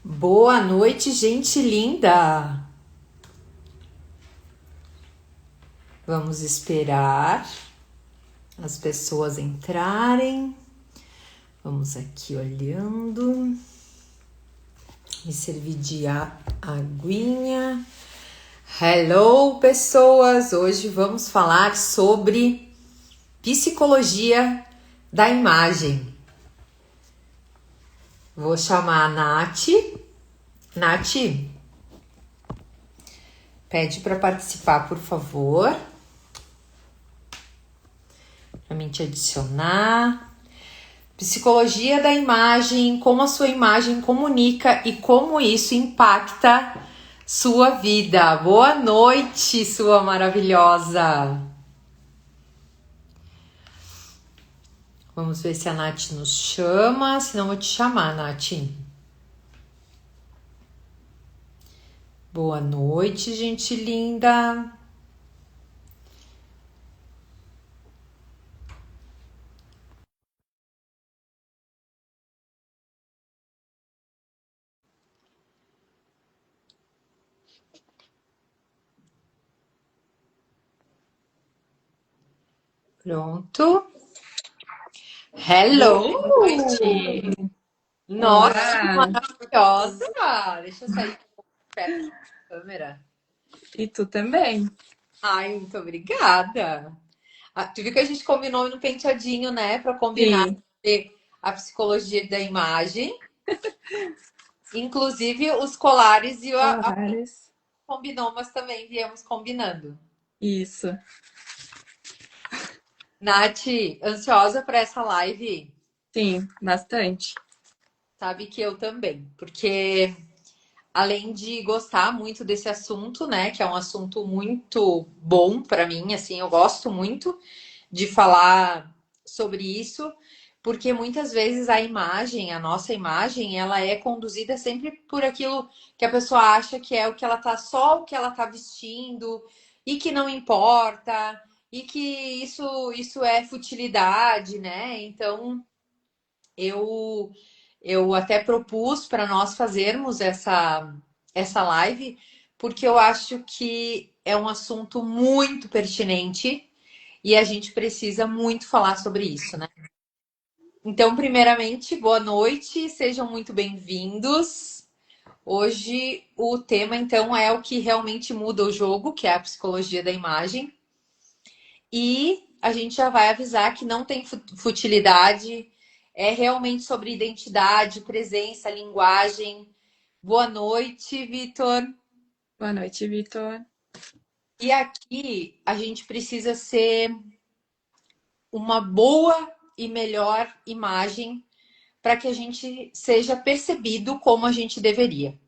Boa noite, gente linda! Vamos esperar as pessoas entrarem. Vamos aqui olhando. Me servir de aguinha. Hello, pessoas! Hoje vamos falar sobre psicologia da imagem. Vou chamar a Nath. Nath, pede para participar, por favor. Para mim te adicionar. Psicologia da imagem, como a sua imagem comunica e como isso impacta sua vida. Boa noite, sua maravilhosa. Vamos ver se a Nath nos chama, senão eu vou te chamar, Nath. Boa noite, gente linda. Pronto. Hello! Boa noite! Nossa, que Olá! maravilhosa! Deixa eu sair um pouco perto da câmera. E tu também? Ai, muito obrigada. Tu viu que a gente combinou no penteadinho, né? Para combinar Sim, a psicologia da imagem. Inclusive, os colares e a colares. combinou, mas também viemos combinando. Isso. Nath, ansiosa para essa live? Sim, bastante. Sabe que eu também, porque além de gostar muito desse assunto, né, que é um assunto muito bom para mim, assim, eu gosto muito de falar sobre isso, porque muitas vezes a imagem, a nossa imagem, ela é conduzida sempre por aquilo que a pessoa acha que é o que ela tá, só o que ela tá vestindo e que não importa e que isso é futilidade, né? Então, eu eu até propus para nós fazermos essa live, porque eu acho que é um assunto muito pertinente e a gente precisa muito falar sobre isso, né? Então, primeiramente, boa noite, sejam muito bem-vindos. Hoje o tema, então, é o que realmente muda o jogo, que é a psicologia da imagem. E a gente já vai avisar que não tem futilidade, é realmente sobre identidade, presença, linguagem. Boa noite, Vitor. Boa noite, Vitor. E aqui a gente precisa ser uma boa e melhor imagem para que a gente seja percebido como a gente deveria.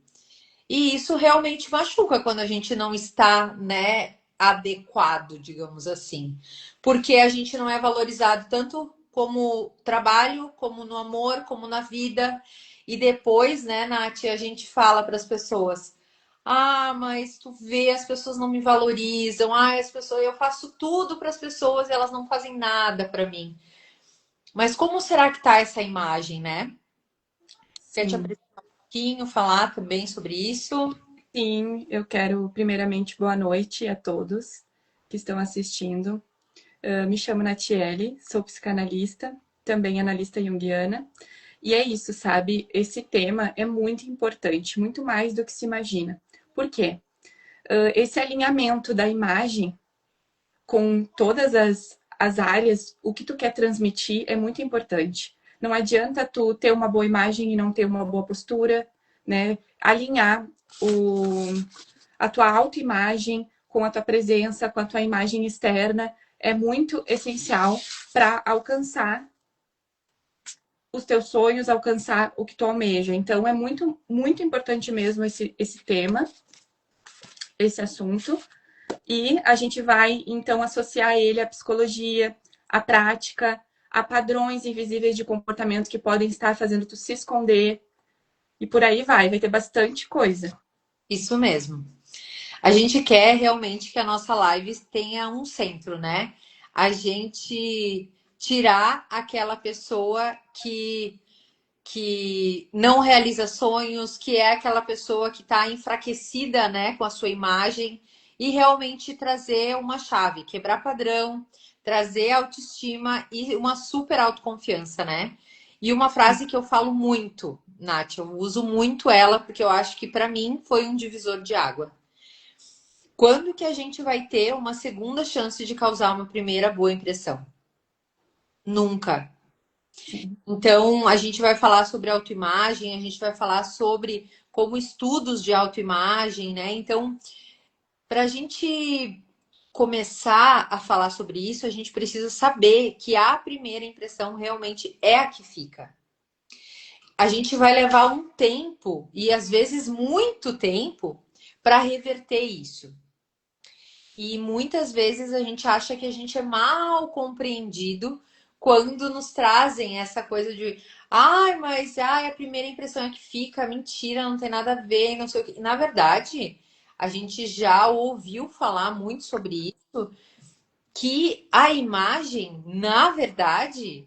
E isso realmente machuca quando a gente não está, né, adequado, digamos assim. Porque a gente não é valorizado tanto como trabalho, como no amor, como na vida. E depois, né, Nath, a gente fala para as pessoas: "Ah, mas tu vê, as pessoas não me valorizam. Ah, as pessoas, eu faço tudo para as pessoas e elas não fazem nada para mim". Mas como será que tá essa imagem, né? Quer te Sim. apresentar um pouquinho, falar também sobre isso? Sim, eu quero primeiramente boa noite a todos que estão assistindo. Me chamo Natiele, sou psicanalista, também analista junguiana. E é isso, sabe? Esse tema é muito importante, muito mais do que se imagina. Por quê? Esse alinhamento da imagem com todas as áreas, o que tu quer transmitir é muito importante. Não adianta tu ter uma boa imagem e não ter uma boa postura, né? Alinhar a tua autoimagem com a tua presença, com a tua imagem externa, é muito essencial para alcançar os teus sonhos, alcançar o que tu almeja. Então, é muito, muito importante mesmo esse tema, esse assunto. E a gente vai, então, associar ele à psicologia, à prática, a padrões invisíveis de comportamento que podem estar fazendo tu se esconder. E por aí vai ter bastante coisa. Isso mesmo. A gente quer realmente que a nossa live tenha um centro, né? A gente tirar aquela pessoa que não realiza sonhos, que é aquela pessoa que está enfraquecida, né, com a sua imagem, e realmente trazer uma chave, quebrar padrão, trazer autoestima e uma super autoconfiança, né? E uma frase que eu falo muito, Nath, eu uso muito ela porque eu acho que para mim foi um divisor de água. Quando que a gente vai ter uma segunda chance de causar uma primeira boa impressão? Nunca. Sim. Então, a gente vai falar sobre autoimagem, a gente vai falar sobre como estudos de autoimagem, né? Então, para a gente começar a falar sobre isso, a gente precisa saber que a primeira impressão realmente é a que fica. A gente vai levar um tempo, e às vezes muito tempo, para reverter isso. E muitas vezes a gente acha que a gente é mal compreendido quando nos trazem essa coisa de ai, mas ai, a primeira impressão é que fica, mentira, não tem nada a ver, não sei o quê. Na verdade, a gente já ouviu falar muito sobre isso, que a imagem, na verdade,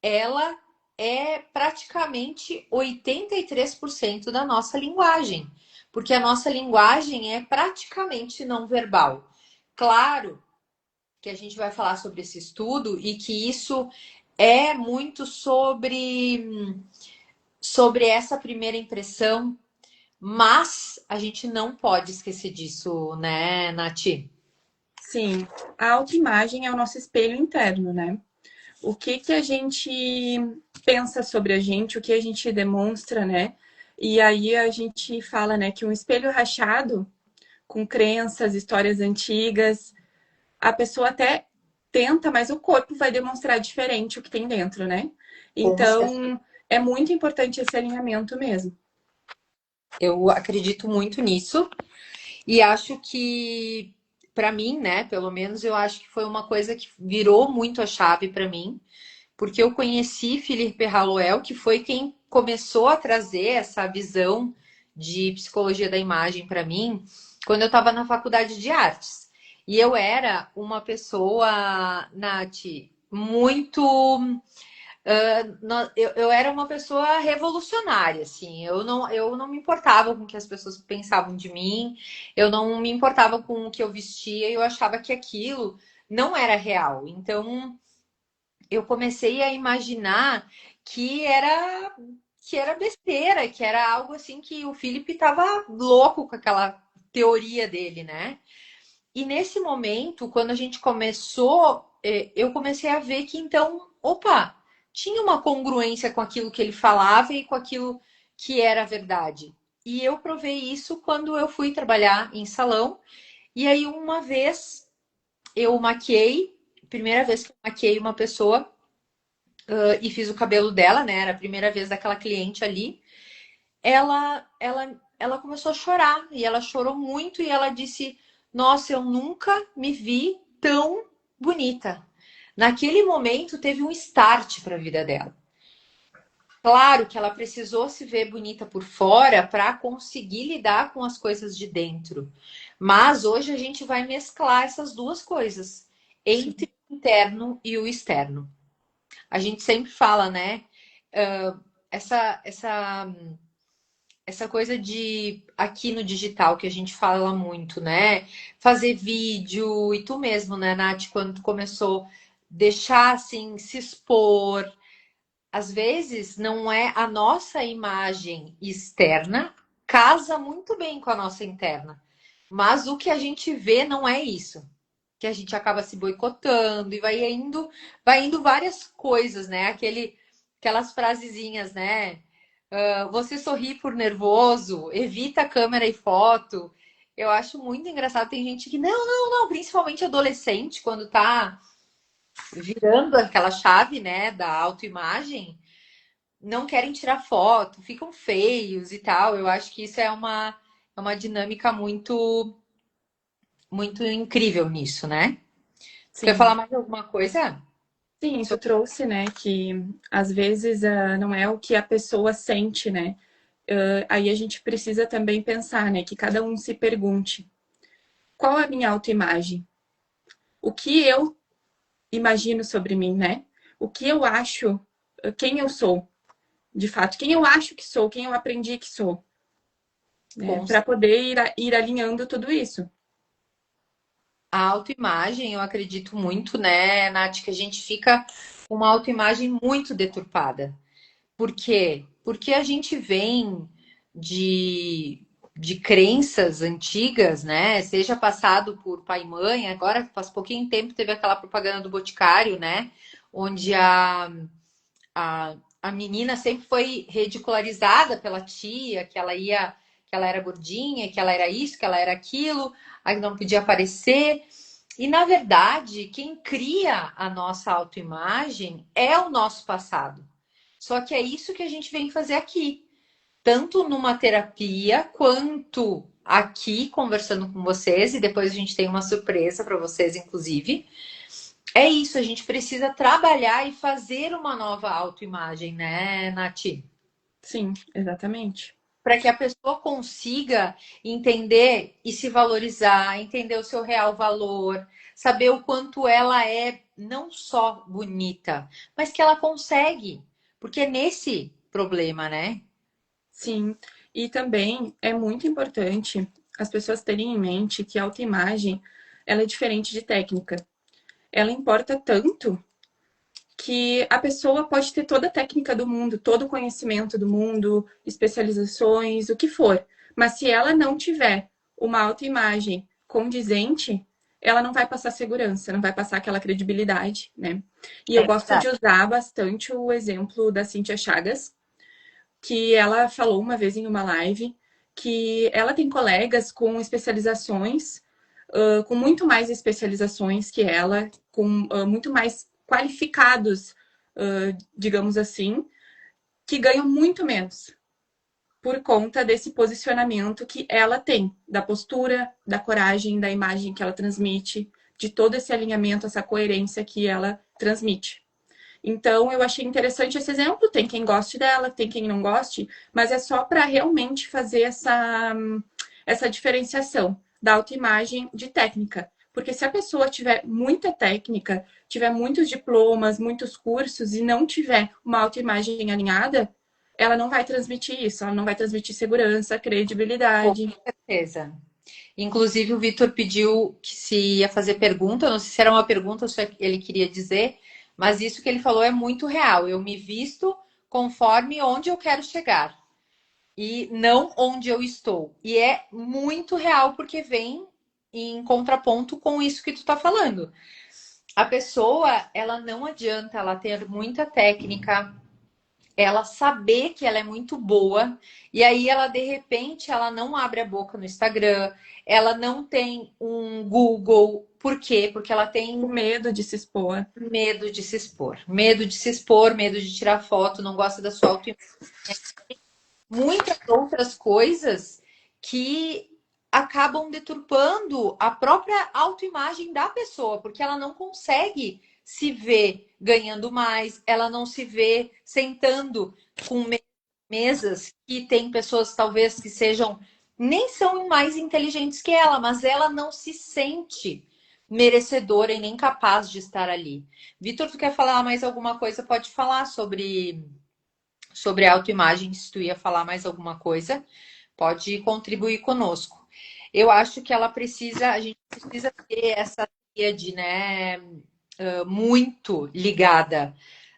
ela é praticamente 83% da nossa linguagem, porque a nossa linguagem é praticamente não verbal. Claro que a gente vai falar sobre esse estudo e que isso é muito sobre essa primeira impressão, mas a gente não pode esquecer disso, né, Nath? Sim, a autoimagem é o nosso espelho interno, né? O que que a gente pensa sobre a gente, o que a gente demonstra, né? E aí a gente fala, né, que um espelho rachado com crenças, histórias antigas, a pessoa até tenta, mas o corpo vai demonstrar diferente o que tem dentro, né? Com certeza. Então, é muito importante esse alinhamento mesmo. Eu acredito muito nisso e acho que, para mim, né, pelo menos, eu acho que foi uma coisa que virou muito a chave para mim, porque eu conheci Felipe Haloel, que foi quem começou a trazer essa visão de psicologia da imagem para mim quando eu estava na faculdade de artes. E eu era uma pessoa, Nath, muito. Eu era uma pessoa revolucionária, assim. Eu não me importava com o que as pessoas pensavam de mim, eu não me importava com o que eu vestia, eu achava que aquilo não era real. Então, eu comecei a imaginar que era que era besteira, que era algo assim que o Felipe estava louco com aquela teoria dele, né? E nesse momento, quando a gente começou, eu comecei a ver que então, opa, tinha uma congruência com aquilo que ele falava e com aquilo que era verdade. E eu provei isso quando eu fui trabalhar em salão. E aí, uma vez, eu maquiei, primeira vez que eu maquiei uma pessoa, e fiz o cabelo dela, né? Era a primeira vez daquela cliente ali. Ela começou a chorar e ela chorou muito e ela disse: Nossa, eu nunca me vi tão bonita. Naquele momento teve um start para a vida dela. Claro que ela precisou se ver bonita por fora para conseguir lidar com as coisas de dentro. Mas hoje a gente vai mesclar essas duas coisas, Sim, entre o interno e o externo. A gente sempre fala, né? Essa coisa de aqui no digital que a gente fala muito, né? Fazer vídeo e tu mesmo, né, Nath, quando tu começou deixar assim se expor, às vezes não é a nossa imagem externa casa muito bem com a nossa interna, mas o que a gente vê não é isso. Que a gente acaba se boicotando e vai indo várias coisas, né? Aquelas frasezinhas, né? Você sorri por nervoso, evita câmera e foto. Eu acho muito engraçado. Tem gente que, não, não, não, principalmente adolescente, quando tá virando aquela chave, né, da autoimagem, não querem tirar foto, ficam feios e tal. Eu acho que isso é uma dinâmica muito, muito incrível nisso, né? Tu quer sim. falar mais alguma coisa? Sim, tu trouxe, né, que às vezes não é o que a pessoa sente, né? Aí a gente precisa também pensar, né, que cada um se pergunte: qual é a minha autoimagem? O que eu imagino sobre mim, né? O que eu acho, quem eu sou? de fato, quem eu acho que sou, quem eu aprendi que sou, né? Com Para poder ir alinhando tudo isso. a autoimagem, eu acredito muito, né, Nath, que a gente fica com uma autoimagem muito deturpada. Por quê? Porque a gente vem de crenças antigas, né? Seja passado por pai e mãe, agora faz pouquinho tempo teve aquela propaganda do Boticário, né? Onde a menina sempre foi ridicularizada pela tia, que ela era gordinha, que ela era isso, que ela era aquilo, aí não podia aparecer. E na verdade, quem cria a nossa autoimagem é o nosso passado. Só que é isso que a gente vem fazer aqui, tanto numa terapia quanto aqui conversando com vocês, e depois a gente tem uma surpresa para vocês, inclusive. É isso, a gente precisa trabalhar e fazer uma nova autoimagem, né, Nath? Sim, exatamente. Para que a pessoa consiga entender e se valorizar, entender o seu real valor, saber o quanto ela é não só bonita, mas que ela consegue. Porque é nesse problema, né? Sim, e também é muito importante as pessoas terem em mente que a autoimagem, ela é diferente de técnica. Ela importa tanto que a pessoa pode ter toda a técnica do mundo, todo o conhecimento do mundo, especializações, o que for. Mas se ela não tiver uma autoimagem condizente, ela não vai passar segurança, não vai passar aquela credibilidade, né? E eu É gosto de verdade. usar bastante o exemplo da Cíntia Chagas, que ela falou uma vez em uma live que ela tem colegas com especializações, com muito mais especializações que ela, com muito mais qualificados, digamos assim, que ganham muito menos por conta desse posicionamento que ela tem, da postura, da coragem, da imagem que ela transmite, de todo esse alinhamento, essa coerência que ela transmite. Então, eu achei interessante esse exemplo. Tem quem goste dela, tem quem não goste, mas é só para realmente fazer essa diferenciação da autoimagem de técnica. Porque se a pessoa tiver muita técnica, tiver muitos diplomas, muitos cursos e não tiver uma autoimagem alinhada, ela não vai transmitir isso, ela não vai transmitir segurança, Com credibilidade. certeza. Inclusive, o Vitor pediu que se ia fazer pergunta, não sei se era uma pergunta ou se ele queria dizer, mas isso que ele falou é muito real. Eu me visto conforme onde eu quero chegar e não onde eu estou. E é muito real porque vem em contraponto com isso que tu tá falando. A pessoa, ela não adianta ela ter muita técnica, ela saber que ela é muito boa, e aí ela de repente ela não abre a boca no Instagram, ela não tem um Google. Por quê? Porque ela O tem medo de se expor. medo de se expor, medo de se expor, medo de tirar foto, não gosta da sua autoimagem, muitas outras coisas que acabam deturpando a própria autoimagem da pessoa, porque ela não consegue se ver ganhando mais, ela não se vê sentando com mesas que tem pessoas talvez que sejam nem são mais inteligentes que ela, mas ela não se sente merecedora e nem capaz de estar ali. Vitor, tu quer falar mais alguma coisa? Pode falar sobre a autoimagem, se tu ia falar mais alguma coisa, pode contribuir conosco. Eu acho que a gente precisa ter essa tríade, né, muito ligada,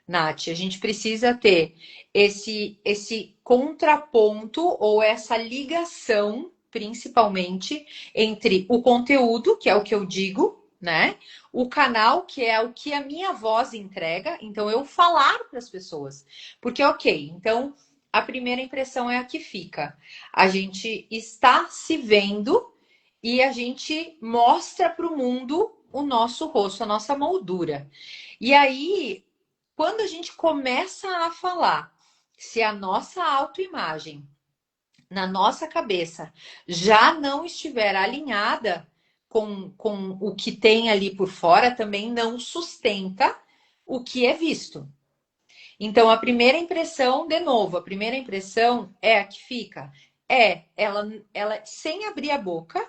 Nath. A gente precisa ter esse contraponto ou essa ligação, principalmente, entre o conteúdo, que é o que eu digo, né? O canal, que é o que a minha voz entrega, então eu falar para as pessoas. Porque, ok, então a primeira impressão é a que fica. A gente está se vendo e a gente mostra para o mundo o nosso rosto, a nossa moldura. E aí, quando a gente começa a falar, se a nossa autoimagem na nossa cabeça já não estiver alinhada com o que tem ali por fora, também não sustenta o que é visto. Então, a primeira impressão, de novo, a primeira impressão é a que fica. É ela sem abrir a boca,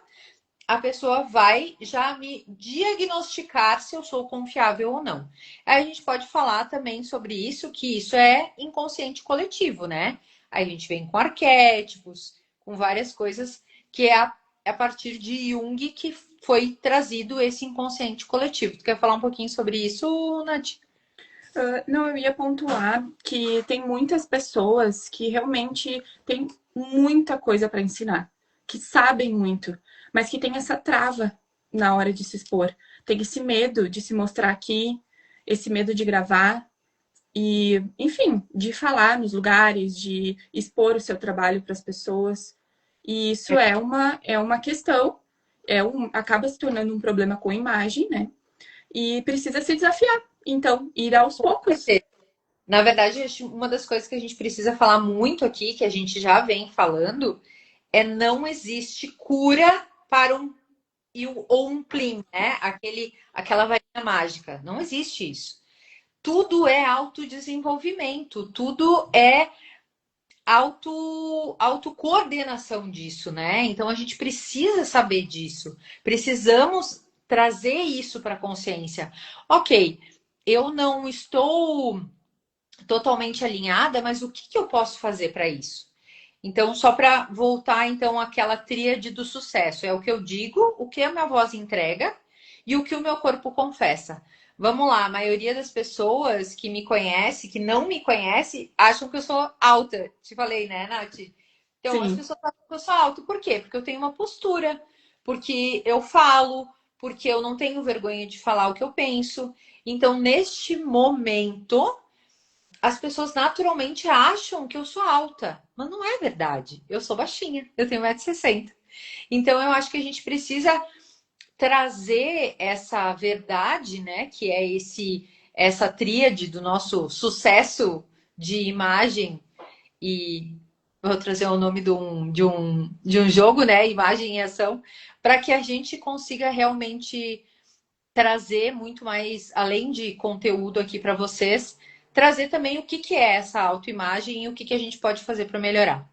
a pessoa vai já me diagnosticar se eu sou confiável ou não. Aí a gente pode falar também sobre isso, que isso é inconsciente coletivo, né? Aí a gente vem com arquétipos, com várias coisas que é a partir de Jung que foi trazido esse inconsciente coletivo. Tu quer falar um pouquinho sobre isso, Nath? Não, eu ia pontuar que tem muitas pessoas que realmente têm muita coisa para ensinar, que sabem muito, mas que tem essa trava na hora de se expor. Tem esse medo de se mostrar aqui, esse medo de gravar e, enfim, de falar nos lugares, de expor o seu trabalho para as pessoas. E isso é uma questão, acaba se tornando um problema com a imagem, né? E precisa se desafiar. Então, ir aos poucos. Na verdade, uma das coisas que a gente precisa falar muito aqui, que a gente já vem falando, é não existe cura para ou um plim, né? Aquela varinha mágica. Não existe isso. Tudo é autodesenvolvimento, tudo é autocoordenação disso, né? Então a gente precisa saber disso. Precisamos trazer isso para a consciência. Ok, eu não estou totalmente alinhada, mas o que eu posso fazer para isso? Então, só para voltar então àquela tríade do sucesso, é o que eu digo, o que a minha voz entrega e o que o meu corpo confessa. Vamos lá, a maioria das pessoas que me conhece, que não me conhece, acham que eu sou alta. Te falei, né, Nath? Então, as Sim. pessoas acham que eu sou alta. Por quê? Porque eu tenho uma postura, porque eu falo, porque eu não tenho vergonha de falar o que eu penso. Então, neste momento, as pessoas naturalmente acham que eu sou alta, mas não é verdade. Eu sou baixinha, eu tenho 1,60 m. Então eu acho que a gente precisa trazer essa verdade, né, que é essa tríade do nosso sucesso de imagem e vou trazer o nome de um jogo, né, imagem e ação, para que a gente consiga realmente trazer muito mais, além de conteúdo aqui para vocês, trazer também o que é essa autoimagem e o que a gente pode fazer para melhorar.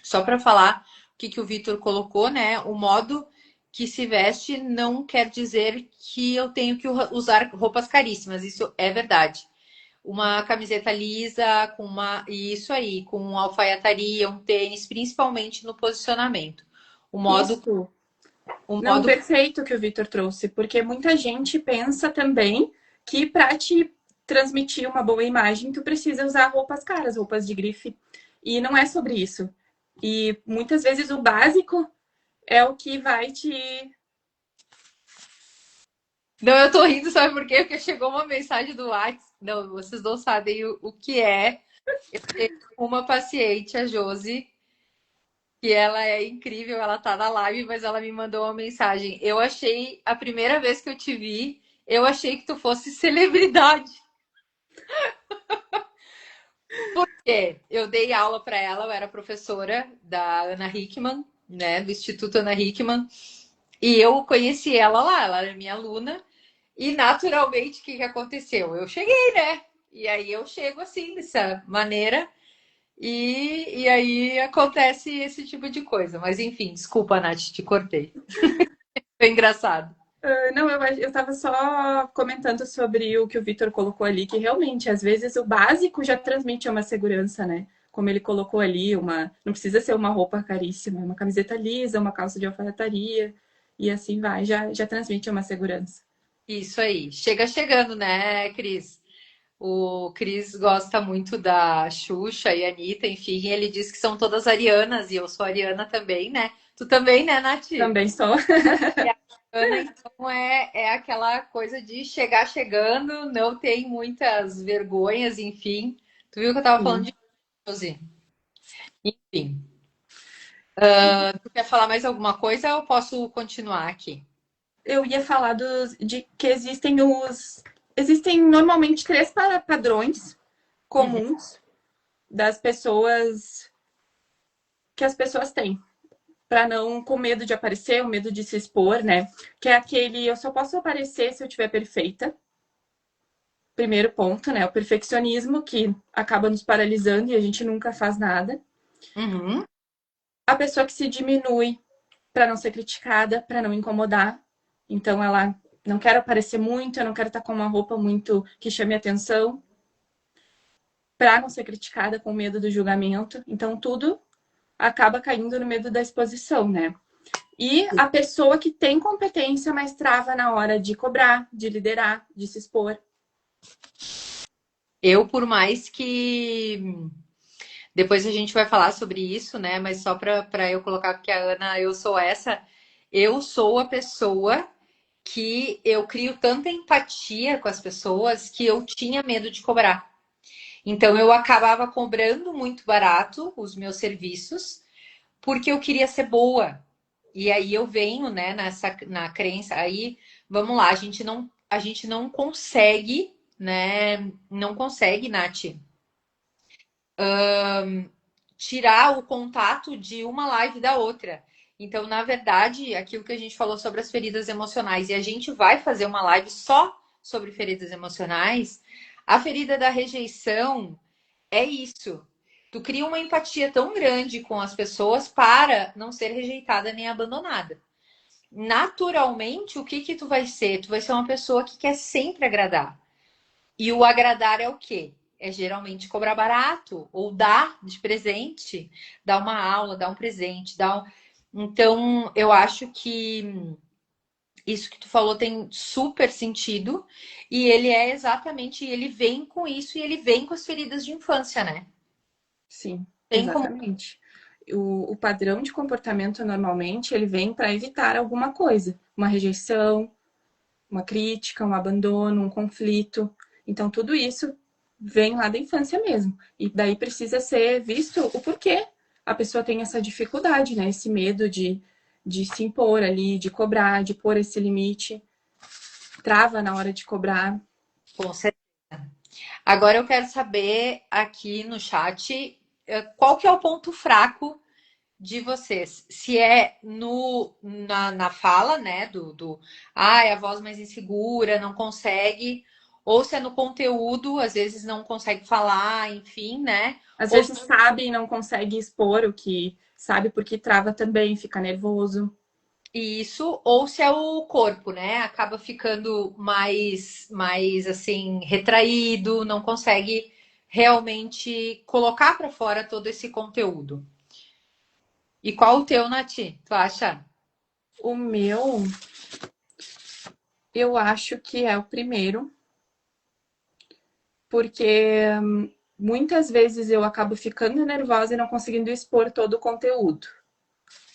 Só para falar o que o Vitor colocou, né? O modo que se veste não quer dizer que eu tenho que usar roupas caríssimas, isso é verdade. Uma camiseta lisa, com isso aí, com alfaiataria, um tênis, principalmente no posicionamento. O modo, Isso. o Não, modo perfeito que o Vitor trouxe, porque muita gente pensa também que para te transmitir uma boa imagem, tu precisa usar roupas caras, roupas de grife. E não é sobre isso. E muitas vezes o básico é o que vai te. Não, eu tô rindo, sabe por quê? Porque chegou uma mensagem do WhatsApp. Não, vocês não sabem o que é. Eu tenho uma paciente, a Josi, que ela é incrível, ela tá na live, mas ela me mandou uma mensagem. Eu achei, a primeira vez que eu te vi, eu achei que tu fosse celebridade. Porque eu dei aula para ela, eu era professora da Ana Hickman, né, do Instituto Ana Hickman, e eu conheci ela lá, ela era minha aluna. E naturalmente, o que aconteceu? Eu cheguei, né? E aí eu chego assim, dessa maneira, e aí acontece esse tipo de coisa. Mas enfim, desculpa, Nath, te cortei. Foi engraçado. Não, eu estava só comentando sobre o que o Vitor colocou ali, que realmente, às vezes, o básico já transmite uma segurança, né? Como ele colocou ali, não precisa ser uma roupa caríssima, uma camiseta lisa, uma calça de alfaiataria, e assim vai, já transmite uma segurança. Isso aí. Chega chegando, né, Cris? O Cris gosta muito da Xuxa e Anitta, enfim, ele diz que são todas arianas, e eu sou ariana também, né? Tu também, né, Nath? Também só. E a Ana, então, é aquela coisa de chegar chegando, não tem muitas vergonhas, enfim. Tu viu que eu tava falando Sim. de Josi? Enfim. Tu quer falar mais alguma coisa ou eu posso continuar aqui? Eu ia falar de que existem normalmente três padrões Uhum. comuns das pessoas que as pessoas têm. Para não com medo de aparecer, o medo de se expor, né? Que é aquele eu só posso aparecer se eu estiver perfeita. Primeiro ponto, né? O perfeccionismo que acaba nos paralisando e a gente nunca faz nada. Uhum. A pessoa que se diminui para não ser criticada, para não incomodar. Então ela não quer aparecer muito, eu não quero estar com uma roupa muito que chame atenção, para não ser criticada com medo do julgamento. Então tudo acaba caindo no medo da exposição, né? E a pessoa que tem competência, mas trava na hora de cobrar, de liderar, de se expor. Eu, por mais que depois a gente vai falar sobre isso, né? Mas só para eu colocar, porque a Ana, eu sou a pessoa que eu crio tanta empatia com as pessoas que eu tinha medo de cobrar. Então eu acabava cobrando muito barato os meus serviços porque eu queria ser boa. E aí eu venho, né, na crença, aí vamos lá, a gente não consegue, né? Não consegue, Nath, tirar o contato de uma live da outra. Então, na verdade, aquilo que a gente falou sobre as feridas emocionais, e a gente vai fazer uma live só sobre feridas emocionais, a ferida da rejeição é isso. Tu cria uma empatia tão grande com as pessoas para não ser rejeitada nem abandonada. Naturalmente, o que que tu vai ser? Tu vai ser uma pessoa que quer sempre agradar. E o agradar é o quê? É geralmente cobrar barato ou dar de presente, dar uma aula, dar um presente, Então, eu acho que isso que tu falou tem super sentido e ele é exatamente, ele vem com isso e ele vem com as feridas de infância, né? Sim, Tem como. exatamente. O padrão de comportamento, normalmente, ele vem para evitar alguma coisa. Uma rejeição, uma crítica, um abandono, um conflito. Então, tudo isso vem lá da infância mesmo. E daí precisa ser visto o porquê a pessoa tem essa dificuldade, né? Esse medo de se impor ali, de cobrar, de pôr esse limite. Trava na hora de cobrar. Com certeza. Agora eu quero saber aqui no chat qual que é o ponto fraco de vocês. Se é na fala, né? É a voz mais insegura, não consegue, ou se é no conteúdo, às vezes não consegue falar, enfim, né? Às Ou vezes sabe e não consegue expor o que sabe porque trava também, fica nervoso. isso, ou se é o corpo, né? Acaba ficando mais assim, retraído, não consegue realmente colocar para fora todo esse conteúdo. E qual o teu, Nath? Tu acha? O meu, eu acho que é o primeiro, porque muitas vezes eu acabo ficando nervosa e não conseguindo expor todo o conteúdo.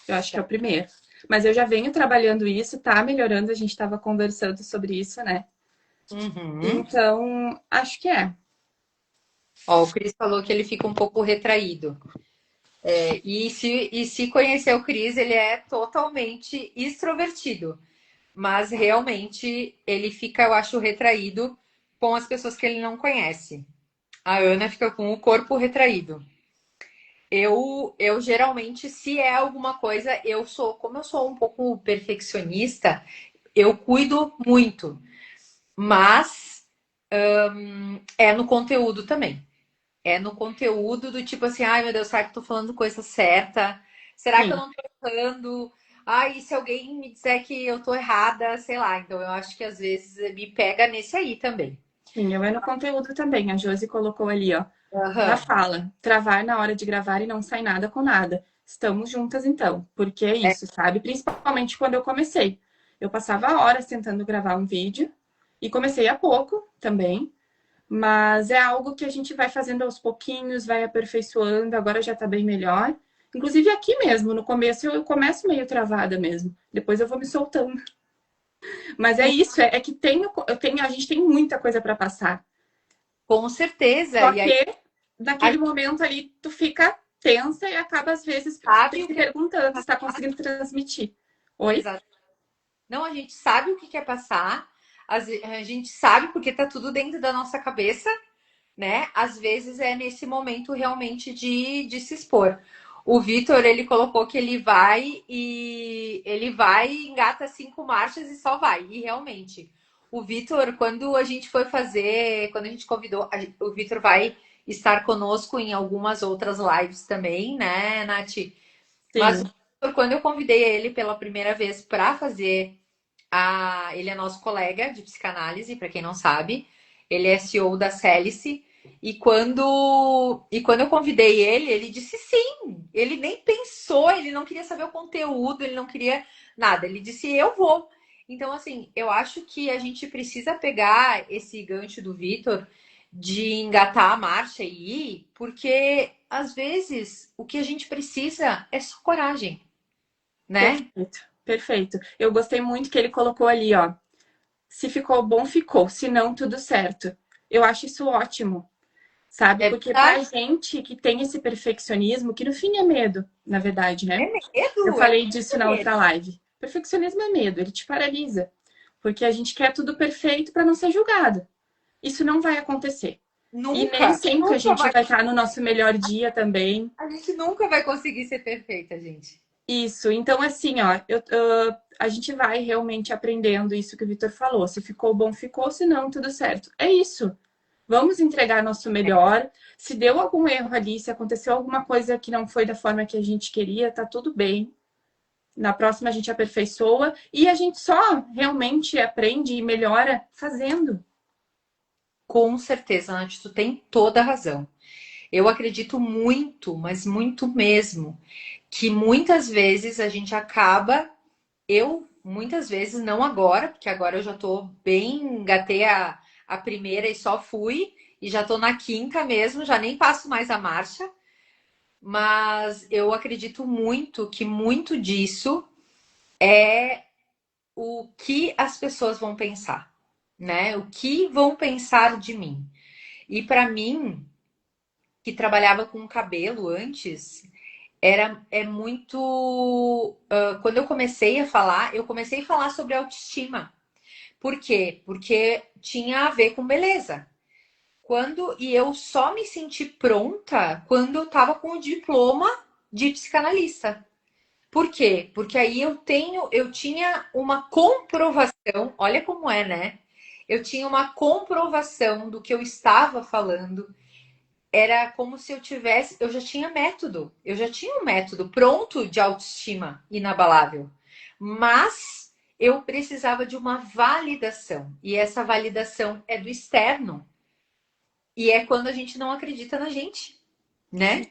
Eu acho que é o primeiro. Mas eu já venho trabalhando isso, tá melhorando, a gente estava conversando sobre isso, né? Uhum. Então, acho que é. Ó, o Cris falou que ele fica um pouco retraído. E se conhecer o Cris, ele é totalmente extrovertido. Mas realmente ele fica, eu acho, retraído com as pessoas que ele não conhece. A Ana fica com o corpo retraído. Eu geralmente, se é alguma coisa, como eu sou um pouco perfeccionista, eu cuido muito. Mas é no conteúdo também. É no conteúdo do tipo assim, ai meu Deus, será que eu tô falando coisa certa? Será que eu Sim, não tô errando? Ai, e se alguém me disser que eu tô errada, sei lá. Então eu acho que às vezes me pega nesse aí também. sim, eu é no conteúdo também. A Josi colocou ali, ó, na Aham. fala. Travar na hora de gravar e não sai nada com nada. Estamos juntas então, porque é isso, sabe? Principalmente quando eu comecei. Eu passava horas tentando gravar um vídeo e comecei há pouco também, mas é algo que a gente vai fazendo aos pouquinhos, vai aperfeiçoando, agora já tá bem melhor. Inclusive aqui mesmo, no começo eu começo meio travada mesmo, depois eu vou me soltando. Mas é isso, é que a gente tem muita coisa para passar. Com certeza. Só E aí que a naquele gente momento ali tu fica tensa e acaba às vezes sabe o se que é perguntando se está passar. conseguindo transmitir. Oi? Exato. Não, a gente sabe o que quer passar. A gente sabe porque tá tudo dentro da nossa cabeça, né? Às vezes é nesse momento realmente de se expor. O Vitor, ele colocou que ele vai engata 5 marchas e só vai. E realmente, o Vitor, quando a gente convidou, o Vitor vai estar conosco em algumas outras lives também, né, Nath? Mas Sim. quando eu convidei ele pela primeira vez para fazer ele é nosso colega de psicanálise, para quem não sabe, ele é CEO da Celice. E quando eu convidei ele, ele disse sim. Ele nem pensou, ele não queria saber o conteúdo, ele não queria nada. Ele disse eu vou. Então, assim, eu acho que a gente precisa pegar esse gancho do Vitor de engatar a marcha e ir, porque às vezes o que a gente precisa é só coragem, né? Perfeito, perfeito. Eu gostei muito que ele colocou ali, ó. Se ficou bom, ficou. Se não, tudo certo. Eu acho isso ótimo, sabe? É Porque pra verdade, gente que tem esse perfeccionismo, que no fim é medo, na verdade, é né? Eu medo, é falei disso na medo. outra live. Perfeccionismo é medo, ele te paralisa. Porque a gente quer tudo perfeito para não ser julgado. Isso não vai acontecer. E nem Nunca, sempre a nunca gente vai. vai estar no nosso melhor dia também. A gente nunca vai conseguir ser perfeita, gente. Isso. Então, assim, ó, a gente vai realmente aprendendo isso que o Vitor falou. Se ficou bom, ficou. Se não, tudo certo. É isso. Vamos entregar nosso melhor. Se deu algum erro ali, se aconteceu alguma coisa que não foi da forma que a gente queria, tá tudo bem. Na próxima a gente aperfeiçoa e a gente só realmente aprende e melhora fazendo. Com certeza, Nath, tu tem toda a razão. Eu acredito muito, mas muito mesmo, que muitas vezes a gente acaba, eu muitas vezes, não agora, porque agora eu já tô bem, engatei a primeira e só fui, e já tô na quinta mesmo, já nem passo mais a marcha, mas eu acredito muito que muito disso é o que as pessoas vão pensar, né? O que vão pensar de mim. E para mim, que trabalhava com cabelo antes, é muito. Quando eu comecei a falar sobre autoestima. Por quê? Porque tinha a ver com beleza. E eu só me senti pronta quando eu estava com o diploma de psicanalista. Por quê? Porque aí eu tinha uma comprovação, olha como é, né? Eu tinha uma comprovação do que eu estava falando. Era como se eu já tinha método, eu já tinha um método pronto de autoestima inabalável. Mas eu precisava de uma validação, e essa validação é do externo, e é quando a gente não acredita na gente, né?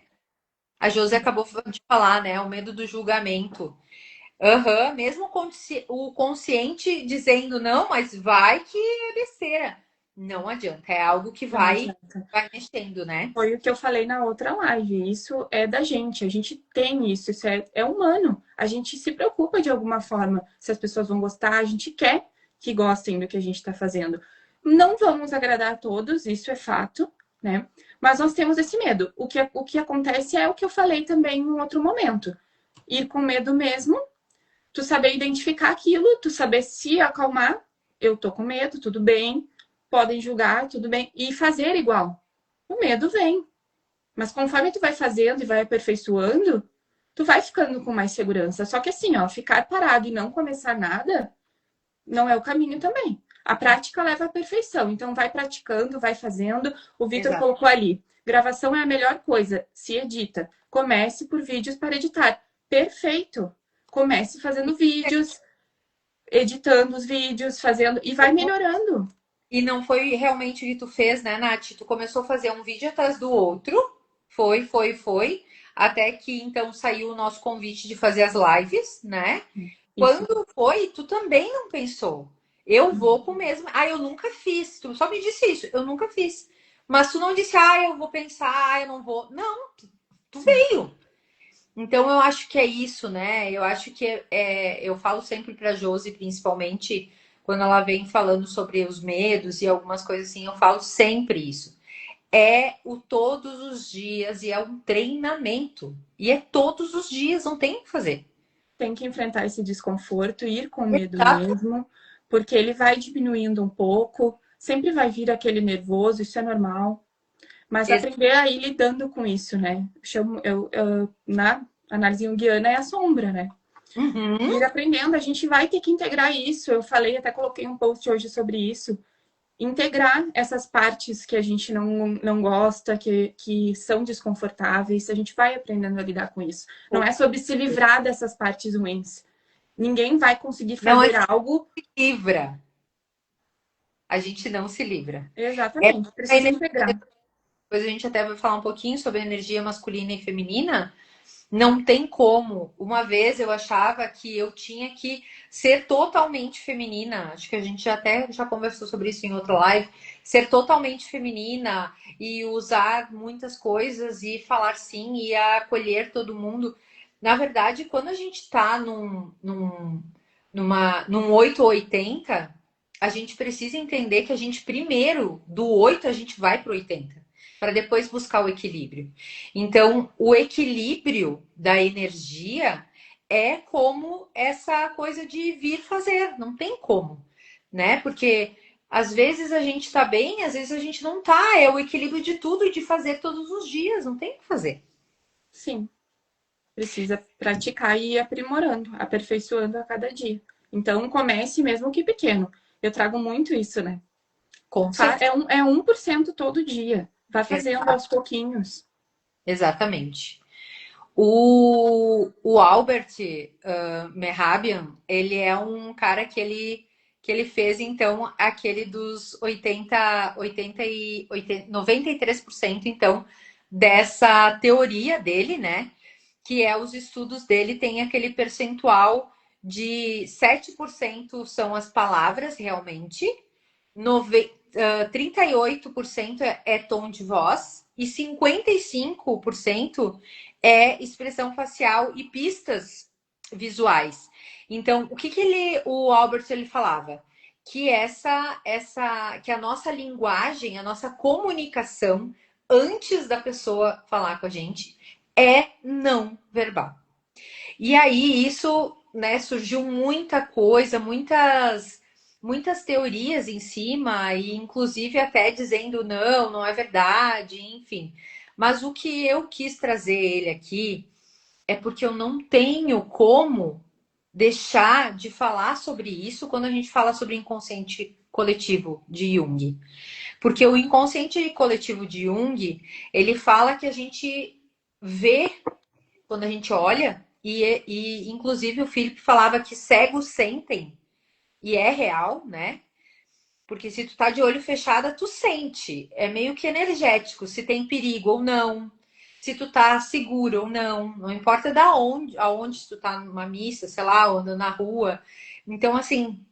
A Josi acabou de falar, né? O medo do julgamento. Aham, mesmo o consciente dizendo não, mas vai que é besteira. Não adianta, é algo que Não vai, adianta. vai mexendo, né? Foi o que eu falei na outra live. Isso é da gente. A gente tem isso. Isso é humano. A gente se preocupa de alguma forma se as pessoas vão gostar. A gente quer que gostem do que a gente está fazendo. Não vamos agradar a todos, isso é fato, né? Mas nós temos esse medo. O que acontece é o que eu falei também em um outro momento. Ir com medo mesmo, tu saber identificar aquilo, tu saber se acalmar. Eu tô com medo, tudo bem. Podem julgar, tudo bem. E fazer igual. O medo vem. Mas conforme tu vai fazendo e vai aperfeiçoando, tu vai ficando com mais segurança. Só que assim, ó, ficar parado e não começar nada não é o caminho também. A prática leva à perfeição. Então vai praticando, vai fazendo. O Vitor Exato. colocou ali: gravação é a melhor coisa, se edita. Comece por vídeos para editar. Perfeito. Comece fazendo vídeos, editando os vídeos, fazendo e vai melhorando. E não foi realmente o que tu fez, né, Nath? Tu começou a fazer um vídeo atrás do outro. Foi. Até que então saiu o nosso convite de fazer as lives, né? Isso. Quando foi, tu também não pensou. Eu vou com o mesmo. Ah, eu nunca fiz. Tu só me disse isso. Eu nunca fiz. Mas tu não disse, eu vou pensar, eu não vou. Não, tu Sim. veio. Então eu acho que é isso, né? Eu acho que eu falo sempre para Josi, principalmente quando ela vem falando sobre os medos e algumas coisas assim, eu falo sempre isso. É o todos os dias e é um treinamento. E é todos os dias, não tem o que fazer. Tem que enfrentar esse desconforto, ir com medo Exato. mesmo, porque ele vai diminuindo um pouco, sempre vai vir aquele nervoso, isso é normal, mas aprender a ir lidando com isso, né? Na análise junguiana é a sombra, né? Uhum. Ir aprendendo, a gente vai ter que integrar isso. Eu falei, até coloquei um post hoje sobre isso. integrar essas partes que a gente não gosta, que são desconfortáveis, a gente vai aprendendo a lidar com isso. Não é sobre se livrar dessas partes ruins. Ninguém vai conseguir Não fazer é algo. se livra. A gente não se livra. É Exatamente, a precisa energia, integrar. depois a gente até vai falar um pouquinho sobre a energia masculina e feminina. Não tem como. Uma vez eu achava que eu tinha que ser totalmente feminina. Acho que a gente já conversou sobre isso em outra live. Ser totalmente feminina e usar muitas coisas e falar sim e acolher todo mundo. Na verdade, quando a gente tá num 8 ou 80, a gente precisa entender que a gente primeiro, do 8, a gente vai para o 80, para depois buscar o equilíbrio. Então, o equilíbrio da energia é como essa coisa de vir fazer, não tem como, né? Porque às vezes a gente tá bem, às vezes a gente não tá, é o equilíbrio de tudo e de fazer todos os dias, não tem o que fazer. Sim, precisa praticar e ir aprimorando, aperfeiçoando a cada dia. Então, comece mesmo que pequeno. Eu trago muito isso, né? Com certeza. É 1% todo dia. Vai fazendo aos pouquinhos. Exatamente. O Albert Mehrabian, ele é um cara que ele fez, então, aquele dos 93%, então, dessa teoria dele, né? Que é os estudos dele tem aquele percentual de 7% são as palavras, realmente, 38% é tom de voz e 55% é expressão facial e pistas visuais. Então, o Albert ele falava que que a nossa linguagem, a nossa comunicação antes da pessoa falar com a gente é não verbal. E aí isso, né, surgiu muita coisa, muitas teorias em cima, e inclusive até dizendo não, não é verdade, enfim. Mas o que eu quis trazer ele aqui é porque eu não tenho como deixar de falar sobre isso quando a gente fala sobre inconsciente coletivo de Jung. Porque o inconsciente coletivo de Jung, ele fala que a gente vê quando a gente olha, e inclusive o Felipe falava que cegos sentem, e é real, né? Porque se tu tá de olho fechado, tu sente. É meio que energético, se tem perigo ou não, se tu tá seguro ou não. Não importa da onde, aonde se tu tá numa missa, sei lá, andando na rua. Então, assim,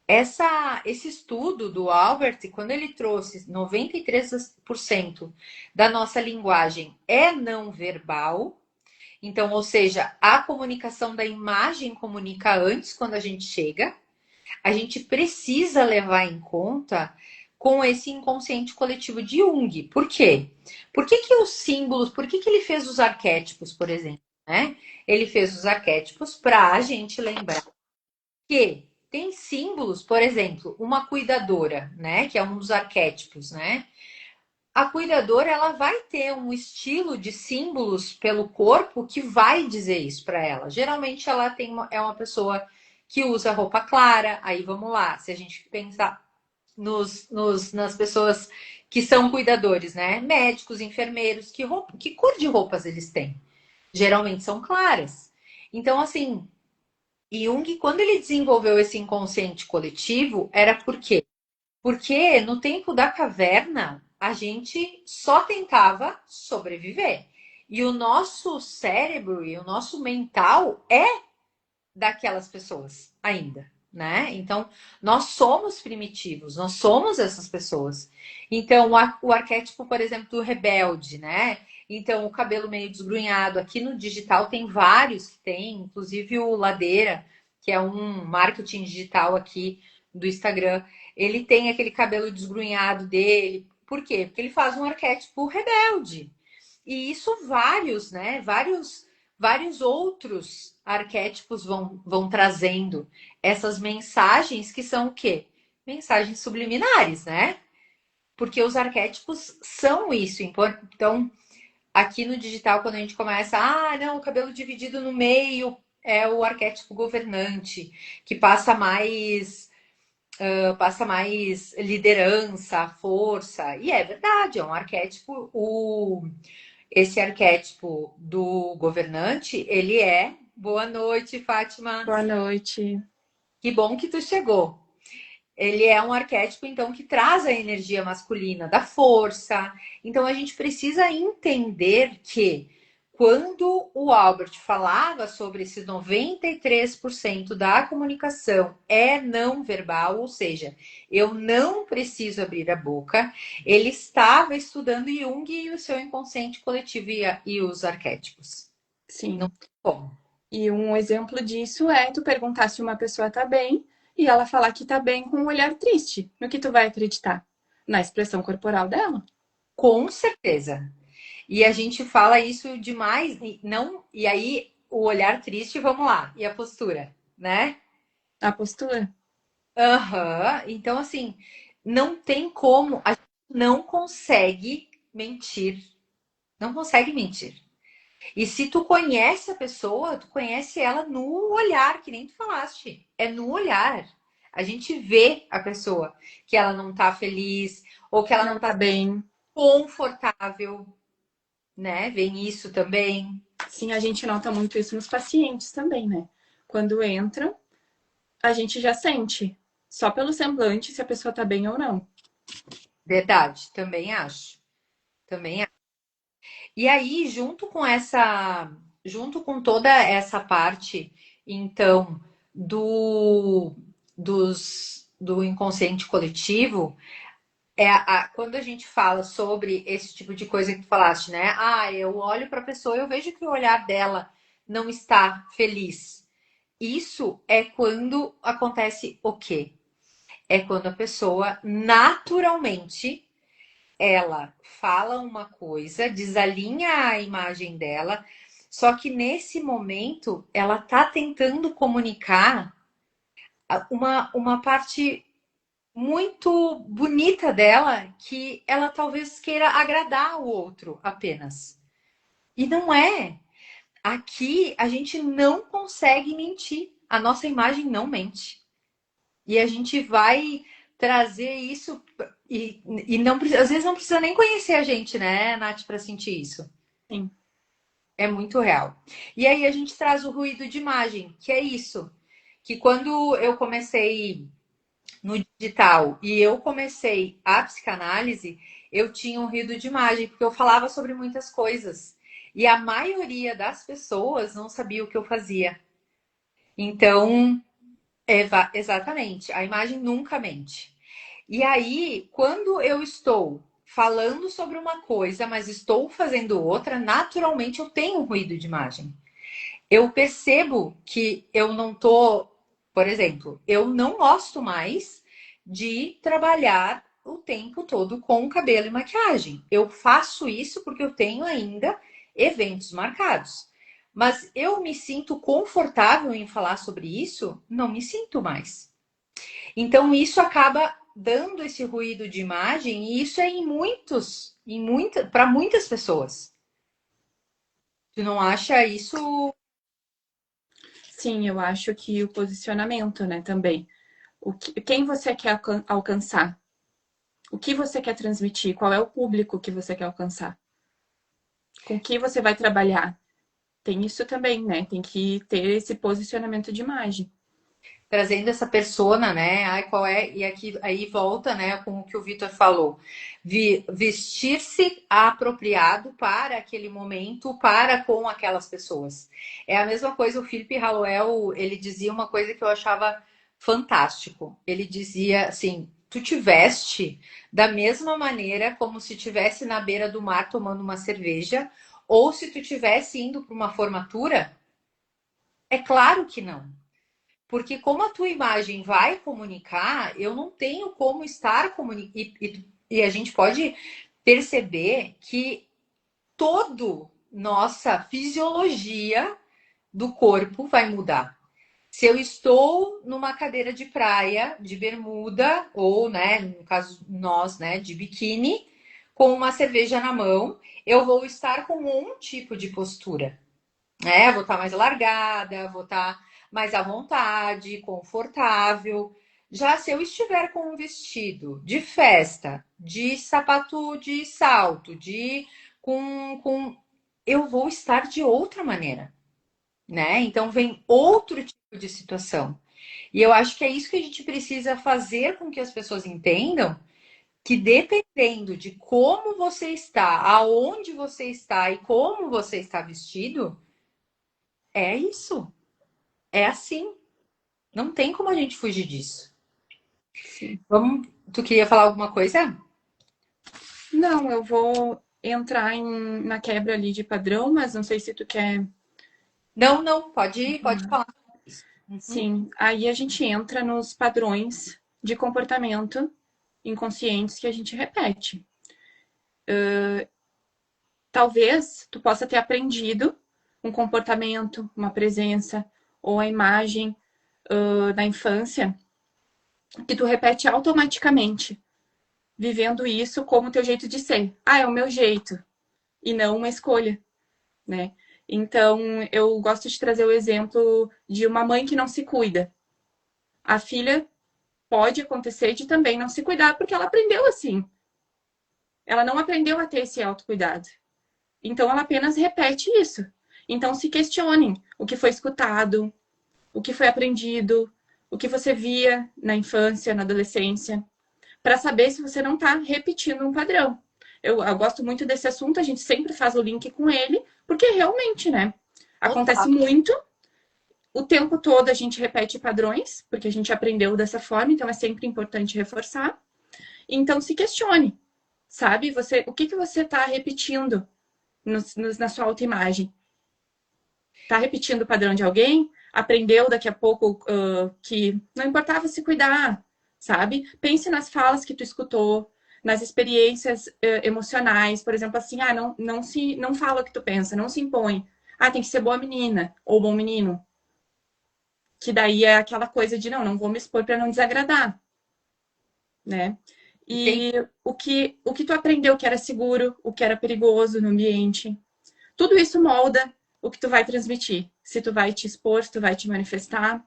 esse estudo do Albert, quando ele trouxe 93% da nossa linguagem é não verbal, então, ou seja, a comunicação da imagem comunica antes quando a gente chega. A gente precisa levar em conta com esse inconsciente coletivo de Jung. Por quê? Que os símbolos, que ele fez os arquétipos, por exemplo, né? Ele fez os arquétipos para a gente lembrar que tem símbolos, por exemplo, uma cuidadora, né? Que é um dos arquétipos, né? A cuidadora ela vai ter um estilo de símbolos pelo corpo que vai dizer isso para ela. Geralmente ela é uma pessoa que usa roupa clara. Aí vamos lá, se a gente pensar nas pessoas que são cuidadores, né? Médicos, enfermeiros, que cor de roupas eles têm? Geralmente são claras. Então, assim, Jung, quando ele desenvolveu esse inconsciente coletivo, era por quê? Porque no tempo da caverna, a gente só tentava sobreviver. E o nosso cérebro e o nosso mental é daquelas pessoas ainda, né? Então, nós somos primitivos, nós somos essas pessoas. Então, o arquétipo, por exemplo, do rebelde, né? Então, o cabelo meio desgrunhado. Aqui no digital tem vários que tem, inclusive o Ladeira, que é um marketing digital aqui do Instagram. Ele tem aquele cabelo desgrunhado dele. Por quê? Porque ele faz um arquétipo rebelde. E isso vários, né? Vários outros arquétipos vão trazendo essas mensagens que são o quê? Mensagens subliminares, né? Porque os arquétipos são isso. Então, aqui no digital, quando a gente começa, não, o cabelo dividido no meio é o arquétipo governante, que passa mais passa mais liderança, força. E é verdade, é um arquétipo. Esse arquétipo do governante, ele é. Boa noite, Fátima. Boa noite. Que bom que tu chegou. Ele é um arquétipo, então, que traz a energia masculina da força. Então, a gente precisa entender que quando o Albert falava sobre esses 93% da comunicação é não verbal, ou seja, eu não preciso abrir a boca, ele estava estudando Jung e o seu inconsciente coletivo e os arquétipos. Sim. Não tem como. E um exemplo disso é tu perguntar se uma pessoa tá bem e ela falar que tá bem com um olhar triste. No que tu vai acreditar? Na expressão corporal dela. Com certeza. E a gente fala isso demais, não, e aí o olhar triste, vamos lá, e a postura, né? A postura. Aham. Então, assim, não tem como, a gente não consegue mentir. Não consegue mentir. E se tu conhece a pessoa, tu conhece ela no olhar, que nem tu falaste. É no olhar. A gente vê a pessoa que ela não tá feliz, ou que ela Não não tá tá bem. confortável, né? Vem isso também. Sim, a gente nota muito isso nos pacientes também, né? Quando entram, a gente já sente, só pelo semblante, se a pessoa tá bem ou não. Verdade, também acho. Também acho. E aí, junto com toda essa parte, então, do, do inconsciente coletivo, quando a gente fala sobre esse tipo de coisa que tu falaste, né? Ah, eu olho para a pessoa, eu vejo que o olhar dela não está feliz. Isso é quando acontece o quê? É quando a pessoa naturalmente ela fala uma coisa, desalinha a imagem dela, só que nesse momento ela tá tentando comunicar uma parte muito bonita dela que ela talvez queira agradar o outro apenas. E não é. Aqui a gente não consegue mentir. A nossa imagem não mente. E a gente vai trazer isso e não às vezes não precisa nem conhecer a gente, né, Nath, para sentir isso. Sim. É muito real. E aí a gente traz o ruído de imagem, que é isso. Que quando eu comecei no digital e eu comecei a psicanálise, eu tinha um ruído de imagem, porque eu falava sobre muitas coisas. E a maioria das pessoas não sabia o que eu fazia. Então, exatamente, a imagem nunca mente. E aí, quando eu estou falando sobre uma coisa, mas estou fazendo outra, naturalmente eu tenho um ruído de imagem. Eu percebo que eu não tô, por exemplo, eu não gosto mais de trabalhar o tempo todo com cabelo e maquiagem. Eu faço isso porque eu tenho ainda eventos marcados. Mas eu me sinto confortável em falar sobre isso? Não me sinto mais. Então isso acaba dando esse ruído de imagem e isso é para muitas pessoas. Tu não acha isso? Sim, eu acho que o posicionamento, né, também. Quem você quer alcançar? O que você quer transmitir? Qual é o público que você quer alcançar? Com que você vai trabalhar? Tem isso também, né? Tem que ter esse posicionamento de imagem. Trazendo essa persona, né? Ai, qual é? E aqui aí volta, né, com o que o Vitor falou. Vestir-se apropriado para aquele momento, para com aquelas pessoas. É a mesma coisa, o Felipe Hallowell, ele dizia uma coisa que eu achava fantástico. Ele dizia assim: tu te veste da mesma maneira como se estivesse na beira do mar tomando uma cerveja, ou se tu estivesse indo para uma formatura? É claro que não. Porque como a tua imagem vai comunicar, eu não tenho como estar comunicando. E a gente pode perceber que todo nossa fisiologia do corpo vai mudar. Se eu estou numa cadeira de praia, de bermuda, ou, né, no caso nós, né, de biquíni, com uma cerveja na mão, eu vou estar com um tipo de postura, né? Vou estar mais largada, vou estar mais à vontade, confortável. Já se eu estiver com um vestido de festa, de sapato de salto, de com eu vou estar de outra maneira, né? Então vem outro tipo de situação. E eu acho que é isso que a gente precisa fazer com que as pessoas entendam que dependendo de como você está, aonde você está e como você está vestido, é isso. É assim. Não tem como a gente fugir disso. Sim. Vamos, tu queria falar alguma coisa? Não, eu vou entrar na quebra ali de padrão, mas não sei se tu quer. Não, não, pode falar isso. Uhum. Sim, aí a gente entra nos padrões de comportamento inconscientes que a gente repete. Talvez tu possa ter aprendido um comportamento, uma presença ou a imagem da infância que tu repete automaticamente, vivendo isso como teu jeito de ser. Ah, é o meu jeito e não uma escolha, né? Então, eu gosto de trazer o exemplo de uma mãe que não se cuida. A filha pode acontecer de também não se cuidar porque ela aprendeu assim. Ela não aprendeu a ter esse autocuidado. Então, ela apenas repete isso. Então, se questionem o que foi escutado, o que foi aprendido, o que você via na infância, na adolescência, para saber se você não está repetindo um padrão. Eu gosto muito desse assunto, a gente sempre faz o link com ele, porque realmente, né? Acontece Total. muito, o tempo todo a gente repete padrões, porque a gente aprendeu dessa forma, então é sempre importante reforçar. Então se questione, sabe? Você, o que, que você está repetindo na sua autoimagem? Está repetindo o padrão de alguém? Aprendeu daqui a pouco que não importava se cuidar, sabe? Pense nas falas que tu escutou, nas experiências emocionais, por exemplo, assim, ah, não fala o que tu pensa, não se impõe. Ah, tem que ser boa menina ou bom menino. Que daí é aquela coisa de não vou me expor para não desagradar, né? Entendi. E o que tu aprendeu que era seguro, o que era perigoso no ambiente, tudo isso molda o que tu vai transmitir. Se tu vai te expor, se tu vai te manifestar.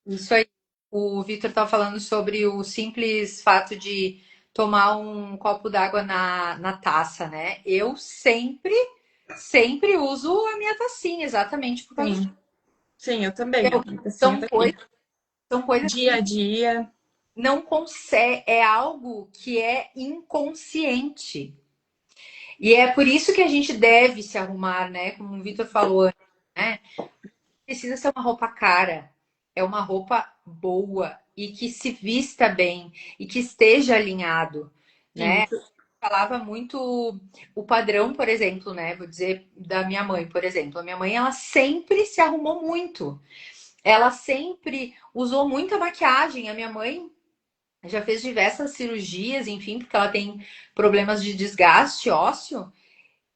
Isso aí. O Vitor estava falando sobre o simples fato de tomar um copo d'água na taça, né? Eu sempre uso a minha tacinha, exatamente por causa disso. Sim, sim, eu também, ó. Assim, São tá aqui. coisas, são coisas Dia a dia. não consegue, é algo que é inconsciente. E é por isso que a gente deve se arrumar, né? Como o Vitor falou, né? Precisa ser uma roupa cara, é uma roupa boa e que se vista bem e que esteja alinhado, né? Isso. Falava muito o padrão, por exemplo, né? Vou dizer da minha mãe, por exemplo. A minha mãe, ela sempre se arrumou muito. Ela sempre usou muita maquiagem. A minha mãe já fez diversas cirurgias, enfim, porque ela tem problemas de desgaste ósseo.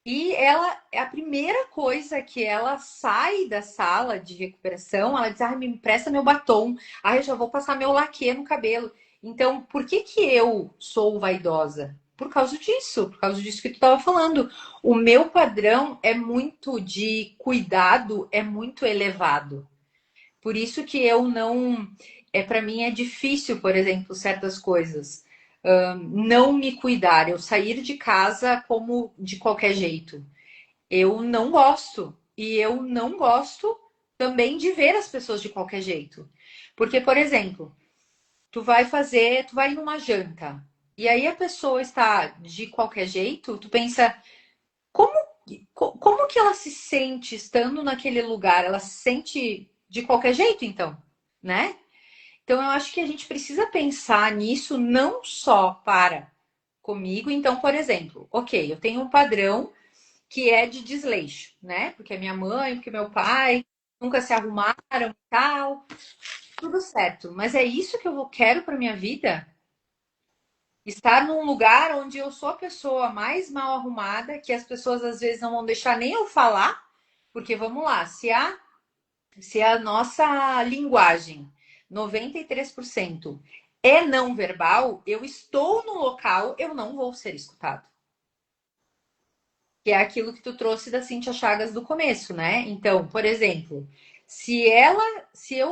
E ela, é a primeira coisa que ela sai da sala de recuperação, ela diz: "Ah, me empresta meu batom. Ah, eu já vou passar meu laque no cabelo." Então, por que que eu sou vaidosa? Por causa disso que tu estava falando. O meu padrão é muito de cuidado, é muito elevado. Por isso que eu não, para mim é difícil, por exemplo, certas coisas. Não me cuidar, eu sair de casa como de qualquer jeito. Eu não gosto. E eu não gosto também de ver as pessoas de qualquer jeito. Porque, por exemplo, tu vai numa janta, e aí a pessoa está de qualquer jeito, tu pensa, como, como que ela se sente estando naquele lugar? Ela se sente de qualquer jeito, então, né? Então eu acho que a gente precisa pensar nisso não só para comigo. Então, por exemplo, ok, eu tenho um padrão que é de desleixo, né? Porque a minha mãe, porque meu pai nunca se arrumaram e tal, tudo certo. Mas é isso que eu quero para minha vida? Estar num lugar onde eu sou a pessoa mais mal arrumada, que as pessoas às vezes não vão deixar nem eu falar, porque vamos lá, se a nossa linguagem 93% é não verbal, eu estou no local, eu não vou ser escutado. Que é aquilo que tu trouxe da Cíntia Chagas do começo, né? Então, por exemplo,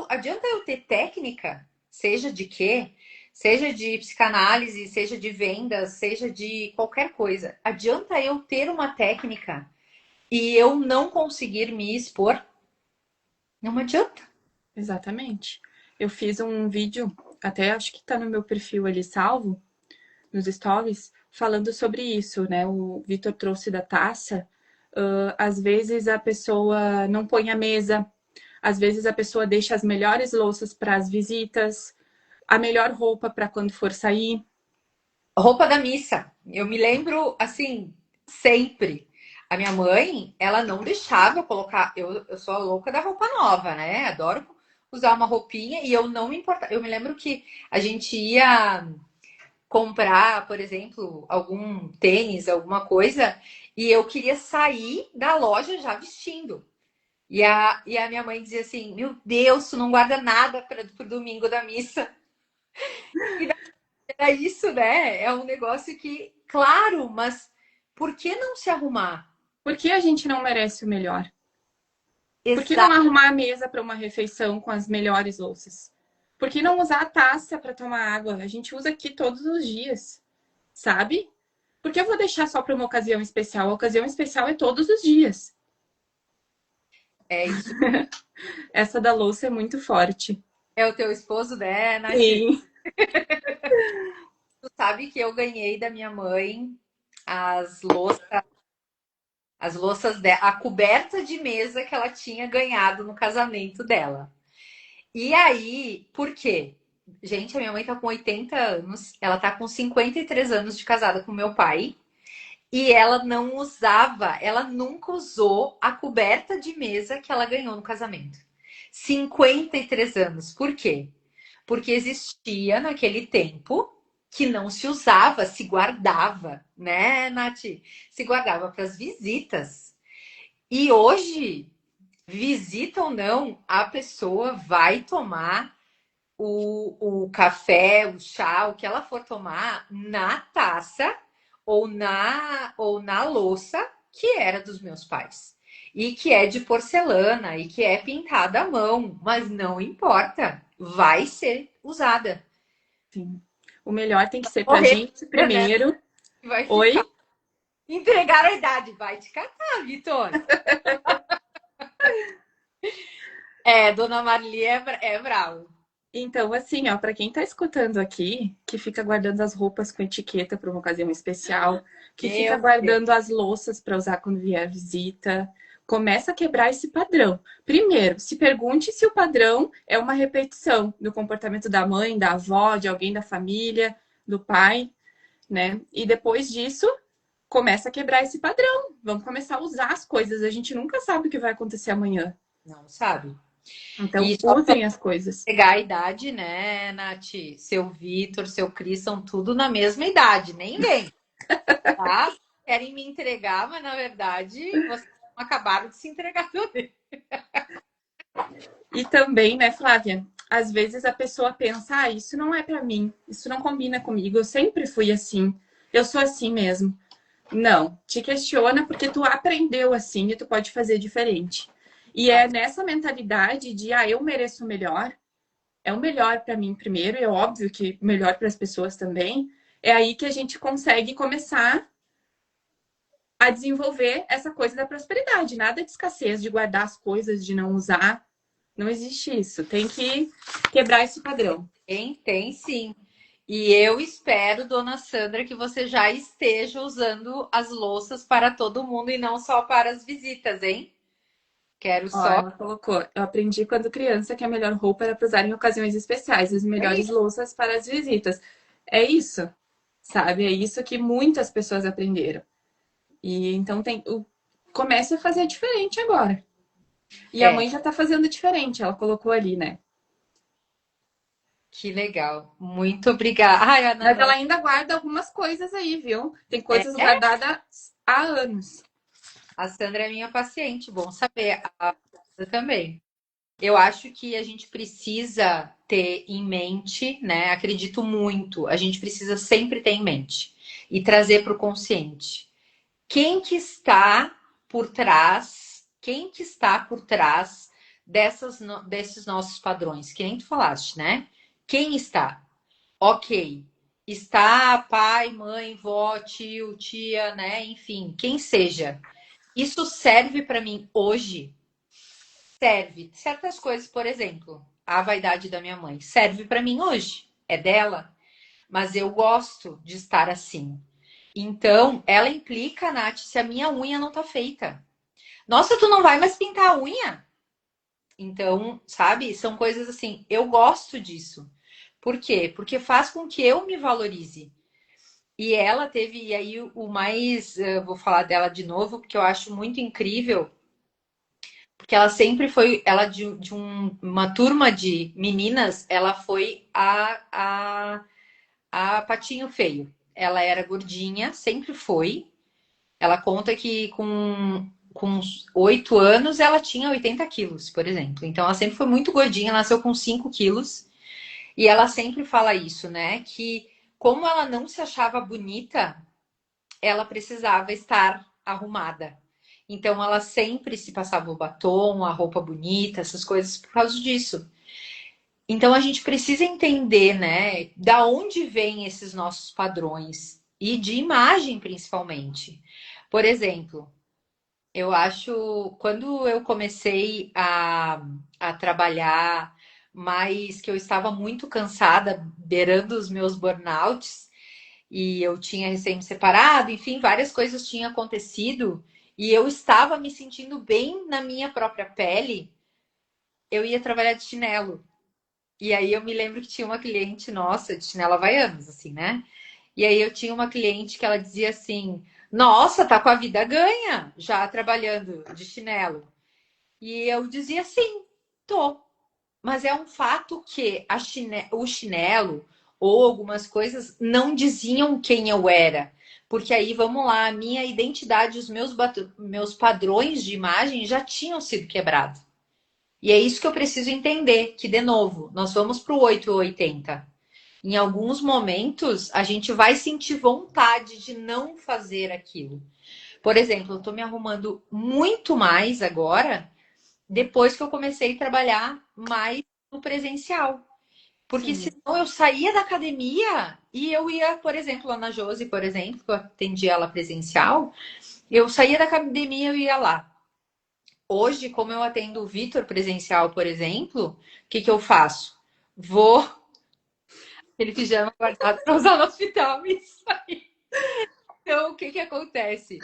Adianta eu ter técnica, seja de quê? Seja de psicanálise, seja de vendas, seja de qualquer coisa. Adianta eu ter uma técnica e eu não conseguir me expor? Não adianta. Exatamente. Eu fiz um vídeo, até acho que tá no meu perfil ali salvo, nos stories, falando sobre isso, né? O Vitor trouxe da taça. Às vezes a pessoa não põe a mesa, às vezes a pessoa deixa as melhores louças para as visitas, a melhor roupa para quando for sair. Roupa da missa. Eu me lembro, assim, sempre. A minha mãe, ela não deixava eu colocar. Eu sou a louca da roupa nova, né? Adoro usar uma roupinha e eu não me importava. Eu me lembro que a gente ia comprar, por exemplo, algum tênis, alguma coisa, e eu queria sair da loja já vestindo. E a minha mãe dizia assim: Meu Deus, tu não guarda nada para o domingo da missa. E era isso, né? É um negócio que, claro, mas por que não se arrumar? Por que a gente não merece o melhor? Por que não Exato. arrumar a mesa para uma refeição com as melhores louças? Por que não usar a taça para tomar água? A gente usa aqui todos os dias, sabe? Por que eu vou deixar só para uma ocasião especial? A ocasião especial é todos os dias. É isso. Essa da louça é muito forte. É o teu esposo, né, Nath? Sim. Tu sabe que eu ganhei da minha mãe as louças, a coberta de mesa que ela tinha ganhado no casamento dela. E aí, por quê? Gente, a minha mãe tá com 80 anos, ela tá com 53 anos de casada com meu pai, e ela não usava, ela nunca usou a coberta de mesa que ela ganhou no casamento. 53 anos. Por quê? Porque existia naquele tempo que não se usava, se guardava, né, Nath? Se guardava para as visitas. E hoje, visita ou não, a pessoa vai tomar o café, o chá, o que ela for tomar na taça ou na louça que era dos meus pais. E que é de porcelana e que é pintada à mão, mas não importa, vai ser usada. Sim. O melhor tem que ser pra Morrer, gente né? primeiro. Vai ficar. Oi? Entregar a idade, vai te catar, Vitor. É, Dona Marli é bravo. Então, assim, ó, para quem tá escutando aqui, que fica guardando as roupas com etiqueta para uma ocasião especial, que fica Meu Deus. guardando as louças para usar quando vier visita, começa a quebrar esse padrão. Primeiro, se pergunte se o padrão é uma repetição do comportamento da mãe, da avó, de alguém da família, do pai, né? E depois disso, começa a quebrar esse padrão. Vamos começar a usar as coisas. A gente nunca sabe o que vai acontecer amanhã. Não sabe. Então, E só usem as coisas. pegar a idade, né, Nath? Seu Vitor, seu Cris são tudo na mesma idade, nem vem, tá? Querem me entregar, mas na verdade vocês acabaram de se entregar também. E também, né, Flávia? Às vezes a pessoa pensa, ah, isso não é pra mim, isso não combina comigo, eu sempre fui assim, eu sou assim mesmo. Não, te questiona porque tu aprendeu assim e tu pode fazer diferente. E é nessa mentalidade de, ah, eu mereço o melhor, é o melhor pra mim primeiro, e é óbvio que melhor para as pessoas também. É aí que a gente consegue começar a desenvolver essa coisa da prosperidade, nada de escassez, de guardar as coisas, de não usar. Não existe isso. Tem que quebrar esse padrão. Tem sim. E eu espero, dona Sandra, que você já esteja usando as louças para todo mundo e não só para as visitas, hein? Quero Ó, só. ela colocou. Eu aprendi quando criança que a melhor roupa era para usar em ocasiões especiais, as É melhores isso. louças para as visitas. É isso, sabe? É isso que muitas pessoas aprenderam. E então comece a fazer diferente agora. E a É, mãe já tá fazendo diferente, ela colocou ali, né? que legal. Muito obrigada. Ai, Ana, Mas ela não. ainda guarda algumas coisas aí, viu? Tem É, coisas guardadas há anos. a Sandra é minha paciente, bom saber. A Sandra também. Eu acho que a gente precisa ter em mente, né? Acredito muito, a gente precisa sempre ter em mente e trazer para o consciente. Quem que está por trás? Quem que está por trás desses nossos padrões, que nem tu falaste, né? Quem está? Ok. Está pai, mãe, vó, tio, tia, né? Enfim, quem seja. Isso serve para mim hoje? Serve. Certas coisas, por exemplo, a vaidade da minha mãe, serve para mim hoje. É dela. Mas eu gosto de estar assim. Então, ela implica, Nath, se a minha unha não tá feita. Nossa, tu não vai mais pintar a unha? Então, sabe? São coisas assim, eu gosto disso. Por quê? Porque faz com que eu me valorize. E ela teve, e aí o mais, vou falar dela de novo, porque eu acho muito incrível, porque ela sempre foi, ela uma turma de meninas, ela foi a patinho feio. Ela era gordinha, sempre foi. Ela conta que com uns 8 anos ela tinha 80 quilos, por exemplo. Então ela sempre foi muito gordinha, nasceu com 5 quilos. E ela sempre fala isso, né? Que como ela não se achava bonita, ela precisava estar arrumada. Então ela sempre se passava o batom, a roupa bonita, essas coisas por causa disso. Então a gente precisa entender, né, da onde vêm esses nossos padrões e de imagem principalmente. Por exemplo, eu acho quando eu comecei a trabalhar mais que eu estava muito cansada, beirando os meus burnouts, e eu tinha recém me separado, enfim, várias coisas tinham acontecido e eu estava me sentindo bem na minha própria pele, eu ia trabalhar de chinelo. E aí eu me lembro que tinha uma cliente nossa, de chinelo Havaianas, assim, né? E aí eu tinha uma cliente que ela dizia assim: Nossa, tá com a vida ganha, já trabalhando de chinelo. E eu dizia sim, tô. Mas é um fato que o chinelo ou algumas coisas não diziam quem eu era. Porque aí, vamos lá, a minha identidade, os meus padrões de imagem já tinham sido quebrados. E é isso que eu preciso entender, que, de novo, nós vamos para o 880. Em alguns momentos, a gente vai sentir vontade de não fazer aquilo. Por exemplo, eu estou me arrumando muito mais agora, depois que eu comecei a trabalhar mais no presencial. Porque Sim, senão eu saía da academia e eu ia, por exemplo, lá na Josi, por exemplo, que eu atendi ela presencial, eu saía da academia e eu ia lá. Hoje, como eu atendo o Vitor presencial, por exemplo, o que que eu faço? Vou aquele pijama guardado para usar no hospital. Isso aí. Então, o que que acontece?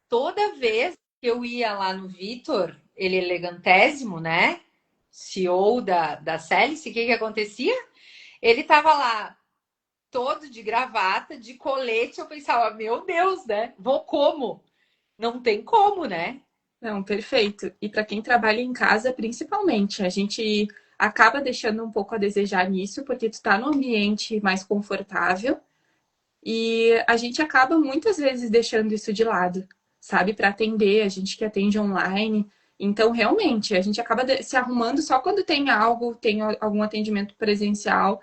Toda vez que eu ia lá no Vitor, ele é elegantésimo, né? CEO da Celice, o que que acontecia? Ele tava lá todo de gravata, de colete. Eu pensava, meu Deus, né? Vou como? Não tem como, né? não, perfeito. E para quem trabalha em casa, principalmente, a gente acaba deixando um pouco a desejar nisso, porque tu tá num ambiente mais confortável e a gente acaba muitas vezes deixando isso de lado, sabe, para atender, a gente que atende online. Então, realmente, a gente acaba se arrumando só quando tem algo, tem algum atendimento presencial.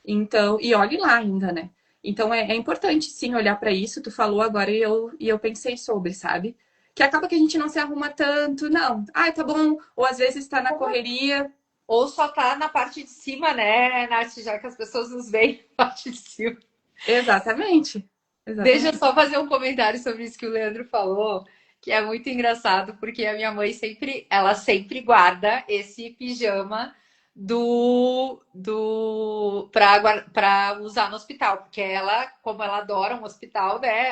Então, e olhe lá ainda, né? Então é importante sim olhar para isso. Tu falou agora e eu pensei sobre, sabe? Que acaba que a gente não se arruma tanto, não. Ah, tá bom. Ou às vezes está na correria. Ou só tá na parte de cima, né, Nath? Já que as pessoas nos veem na parte de cima. Exatamente. Deixa eu Exatamente. só fazer um comentário sobre isso que o Leandro falou, que é muito engraçado, porque a minha mãe sempre, ela sempre guarda esse pijama para usar no hospital, porque ela, como ela adora um hospital, né?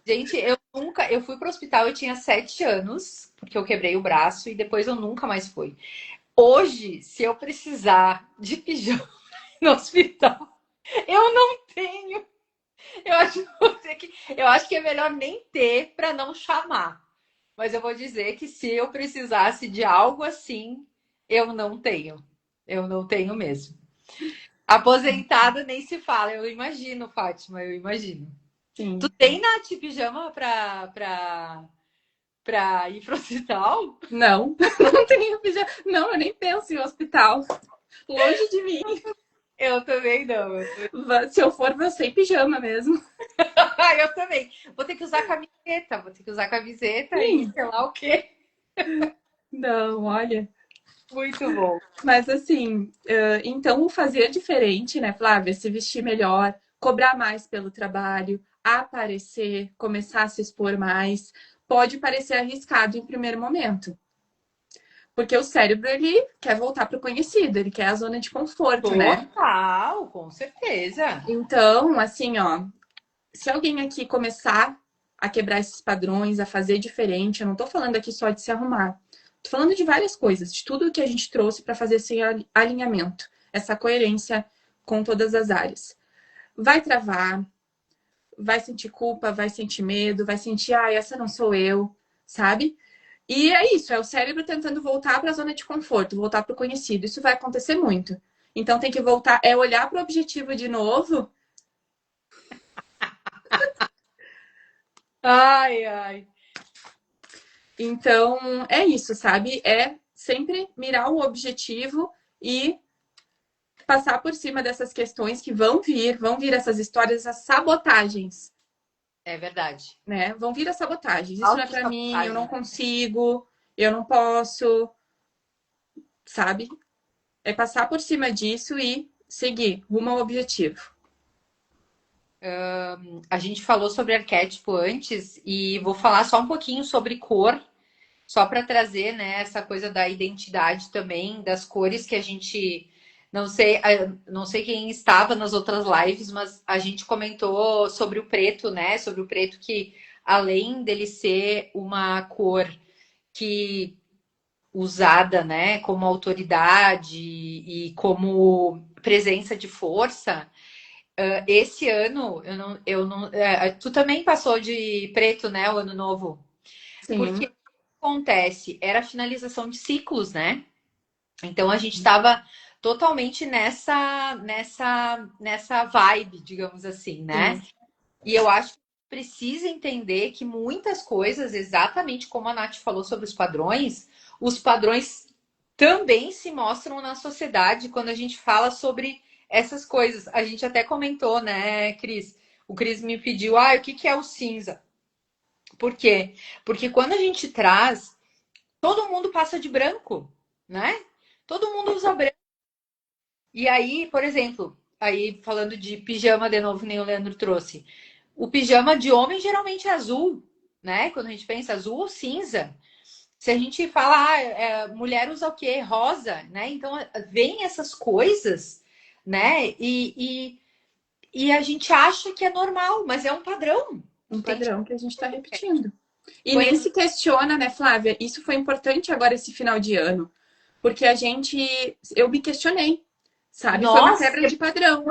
Gente, eu fui para o hospital, eu tinha 7 anos, porque eu quebrei o braço e depois eu nunca mais fui. Hoje, se eu precisar de pijama no hospital, eu não tenho. Eu acho que é melhor nem ter para não chamar. Mas eu vou dizer que se eu precisasse de algo assim, eu não tenho. Eu não tenho mesmo. Aposentada nem se fala. Eu imagino, Fátima, eu imagino. Tu Sim. tem, Nath, pijama pra ir pro hospital? Não, não tenho pijama. Não, eu nem penso em hospital. Longe de mim. Eu também não. Se eu for, vou sem pijama mesmo. Eu também. Vou ter que usar camiseta e Sim. sei lá o quê. Não, olha. Muito bom. Mas assim, então o fazer diferente, né, Flávia? Se vestir melhor, cobrar mais pelo trabalho, aparecer, começar a se expor mais, pode parecer arriscado em primeiro momento. Porque o cérebro, ele quer voltar para o conhecido, ele quer a zona de conforto, né? Total, com certeza. Então, assim, ó, se alguém aqui começar a quebrar esses padrões, a fazer diferente, eu não tô falando aqui só de se arrumar. Tô falando de várias coisas, de tudo que a gente trouxe para fazer esse alinhamento, essa coerência com todas as áreas. Vai travar, vai sentir culpa, vai sentir medo, vai sentir, ah, essa não sou eu, sabe? E é isso, é o cérebro tentando voltar para a zona de conforto, voltar para o conhecido. Isso vai acontecer muito. Então tem que voltar, é olhar para o objetivo de novo. Ai, ai. Então é isso, sabe? É sempre mirar o objetivo e passar por cima dessas questões que vão vir essas histórias, essas sabotagens, É verdade. né? Vão vir as sabotagens. Isso não é para mim, eu não Autossabotagem. consigo, eu não posso, sabe? É passar por cima disso e seguir rumo ao objetivo. A gente falou sobre arquétipo antes e vou falar só um pouquinho sobre cor, só para trazer, né, essa coisa da identidade também, das cores que a gente não sei quem estava nas outras lives, mas a gente comentou sobre o preto, né? Sobre o preto que além dele ser uma cor que usada, né, como autoridade e como presença de força, esse ano eu não, tu também passou de preto, né, o ano novo, porque o Sim, que acontece era a finalização de ciclos, né? Então a gente estava totalmente nessa vibe, digamos assim, né? sim. E eu acho que precisa entender que muitas coisas, exatamente como a Nath falou sobre os padrões também se mostram na sociedade quando a gente fala sobre essas coisas. A gente até comentou, né, Cris? O Cris me pediu, o que é o cinza? Por quê? Porque quando a gente traz, todo mundo passa de branco, né? Todo mundo usa branco. E aí, por exemplo, aí falando de pijama de novo, nem o Leandro trouxe. O pijama de homem geralmente é azul, né? Quando a gente pensa azul ou cinza. Se a gente fala, mulher usa o quê? Rosa, né? Então, vem essas coisas, né? E a gente acha que é normal, mas é um padrão. Um Tem que padrão que a gente está repetindo. E nem conhecer. se questiona, né, Flávia? Isso foi importante agora esse final de ano, porque eu me questionei, sabe? Foi uma Nós, quebra de padrão.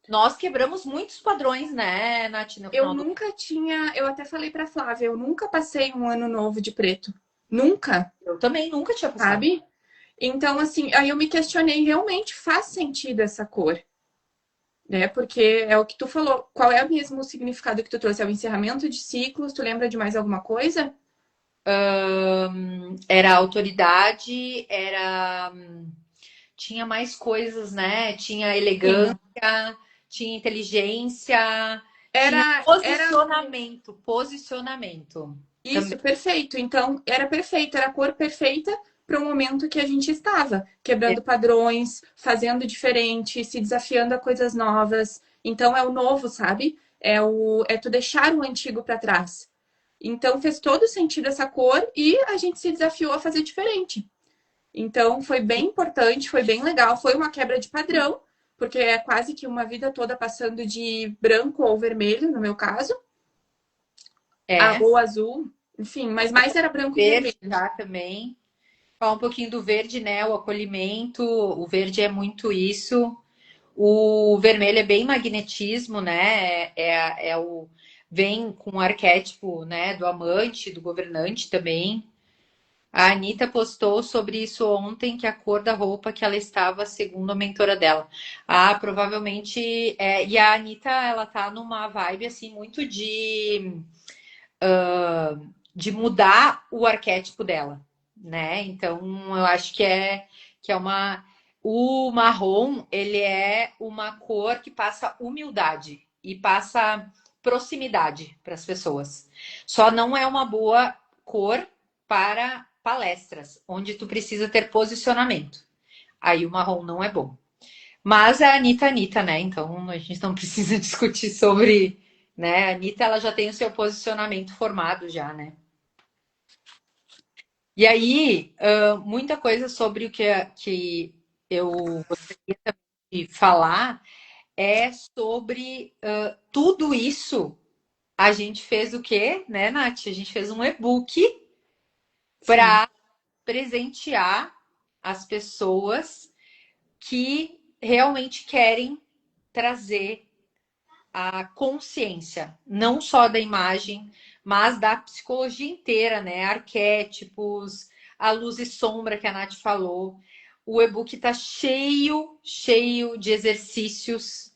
nós quebramos muitos padrões, né, Nath, no Eu final do. nunca tinha, eu até falei para Flávia, eu nunca passei um ano novo de preto. Nunca, Eu também nunca tinha passado. sabe? Então, assim, aí eu me questionei, realmente faz sentido essa cor, né? Porque é o que tu falou. Qual é o mesmo significado que tu trouxe? É o encerramento de ciclos? Tu lembra de mais alguma coisa? Era autoridade, tinha mais coisas, né? Tinha Sim. elegância, tinha inteligência, tinha Era posicionamento, posicionamento também. isso, perfeito. Então, era perfeito, era a cor perfeita para o momento que a gente estava, quebrando padrões, fazendo diferente, se desafiando a coisas novas. Então, é o novo, sabe? É tu deixar o antigo para trás. Então, fez todo sentido essa cor e a gente se desafiou a fazer diferente. Então, foi bem importante, foi bem legal. Foi uma quebra de padrão, porque é quase que uma vida toda passando de branco ou vermelho, no meu caso, É, ou azul, enfim, mas mais era branco e verde vermelho. já também. Falar um pouquinho do verde, né? O acolhimento, o verde é muito isso. O vermelho é bem magnetismo, né? Vem com o arquétipo, né, do amante, do governante também. A Anitta postou sobre isso ontem, que a cor da roupa que ela estava, segundo a mentora dela. Ah, provavelmente. E a Anitta, ela tá numa vibe, assim, muito de mudar o arquétipo dela, né? Então, eu acho que é uma. O marrom, ele é uma cor que passa humildade e passa proximidade para as pessoas. Só não é uma boa cor para palestras, onde tu precisa ter posicionamento. Aí o marrom não é bom. Mas a Anitta, né? Então a gente não precisa discutir sobre, né? A Anitta, ela já tem o seu posicionamento formado já, né? E aí, muita coisa sobre o que eu gostaria de falar é sobre tudo isso. A gente fez o quê, né, Nath? A gente fez um e-book Sim, para presentear as pessoas que realmente querem trazer a consciência, não só da imagem, mas da psicologia inteira, né? Arquétipos, a luz e sombra que a Nath falou. O e-book está cheio de exercícios.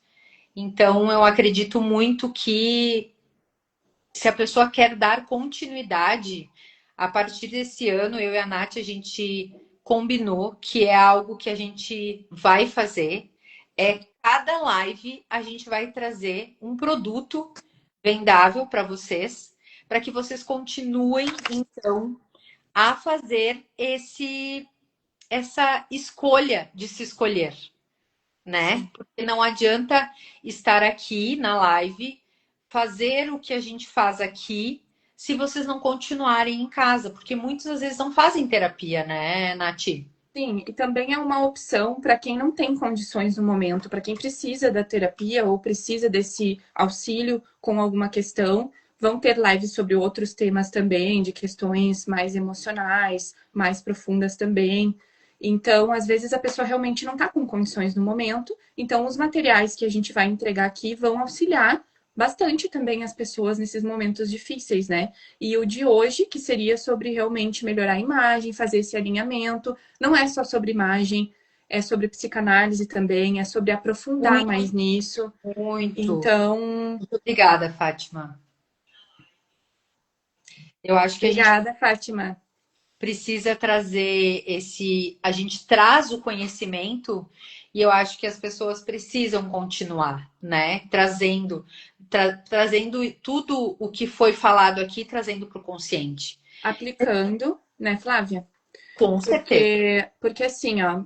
Então, eu acredito muito que se a pessoa quer dar continuidade, a partir desse ano, eu e a Nath, a gente combinou que é algo que a gente vai fazer. É cada live a gente vai trazer um produto vendável para vocês, para que vocês continuem, então, a fazer essa escolha de se escolher, né? sim. Porque não adianta estar aqui na live, fazer o que a gente faz aqui, se vocês não continuarem em casa, porque muitas das vezes não fazem terapia, né, Nath? Sim, e também é uma opção para quem não tem condições no momento, para quem precisa da terapia ou precisa desse auxílio com alguma questão. Vão ter lives sobre outros temas também, de questões mais emocionais, mais profundas também. Então, às vezes a pessoa realmente não está com condições no momento, então os materiais que a gente vai entregar aqui vão auxiliar bastante também as pessoas nesses momentos difíceis, né? E o de hoje, que seria sobre realmente melhorar a imagem, fazer esse alinhamento, não é só sobre imagem, é sobre psicanálise também, é sobre aprofundar Muito, mais nisso. muito. Então, Muito obrigada, Fátima. Eu acho que a gente obrigada, Fátima. precisa trazer esse. A gente traz o conhecimento e eu acho que as pessoas precisam continuar, né? Trazendo tudo o que foi falado aqui, trazendo para o consciente. Aplicando, né, Flávia? Com certeza. Porque assim, ó,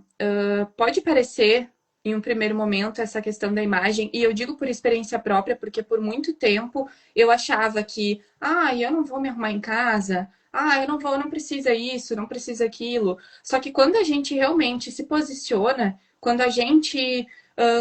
pode parecer em um primeiro momento essa questão da imagem, e eu digo por experiência própria, porque por muito tempo eu achava que, eu não vou me arrumar em casa, eu não vou, não precisa isso, não precisa aquilo. Só que quando a gente realmente se posiciona, quando a gente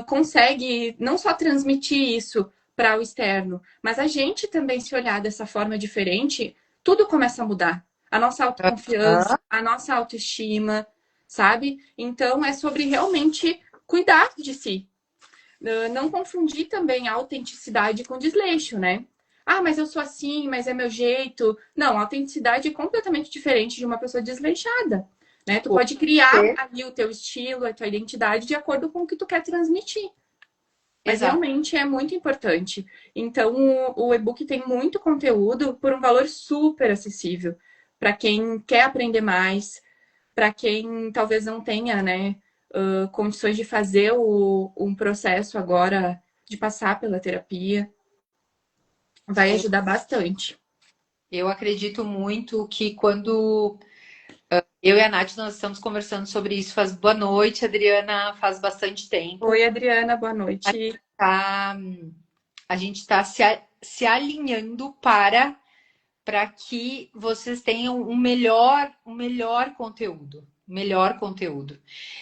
consegue não só transmitir isso para o externo, mas a gente também se olhar dessa forma diferente, tudo começa a mudar. A nossa autoconfiança, Aham. a nossa autoestima, sabe? Então é sobre realmente cuidar de si. Não confundir também a autenticidade com desleixo, né? Mas eu sou assim, mas é meu jeito. Não, a autenticidade é completamente diferente de uma pessoa desleixada, né? Tu Com pode criar certeza. ali o teu estilo, a tua identidade de acordo com o que tu quer transmitir. Mas Exato. realmente é muito importante. Então, o e-book tem muito conteúdo por um valor super acessível. Para quem quer aprender mais, para quem talvez não tenha, né, condições de fazer um processo agora de passar pela terapia, vai ajudar bastante. Eu acredito muito que quando eu e a Nath nós estamos conversando sobre isso faz boa noite, Adriana, faz bastante tempo. Oi, Adriana, boa noite. Tá, a gente está se alinhando para que vocês tenham um melhor conteúdo, melhor conteúdo.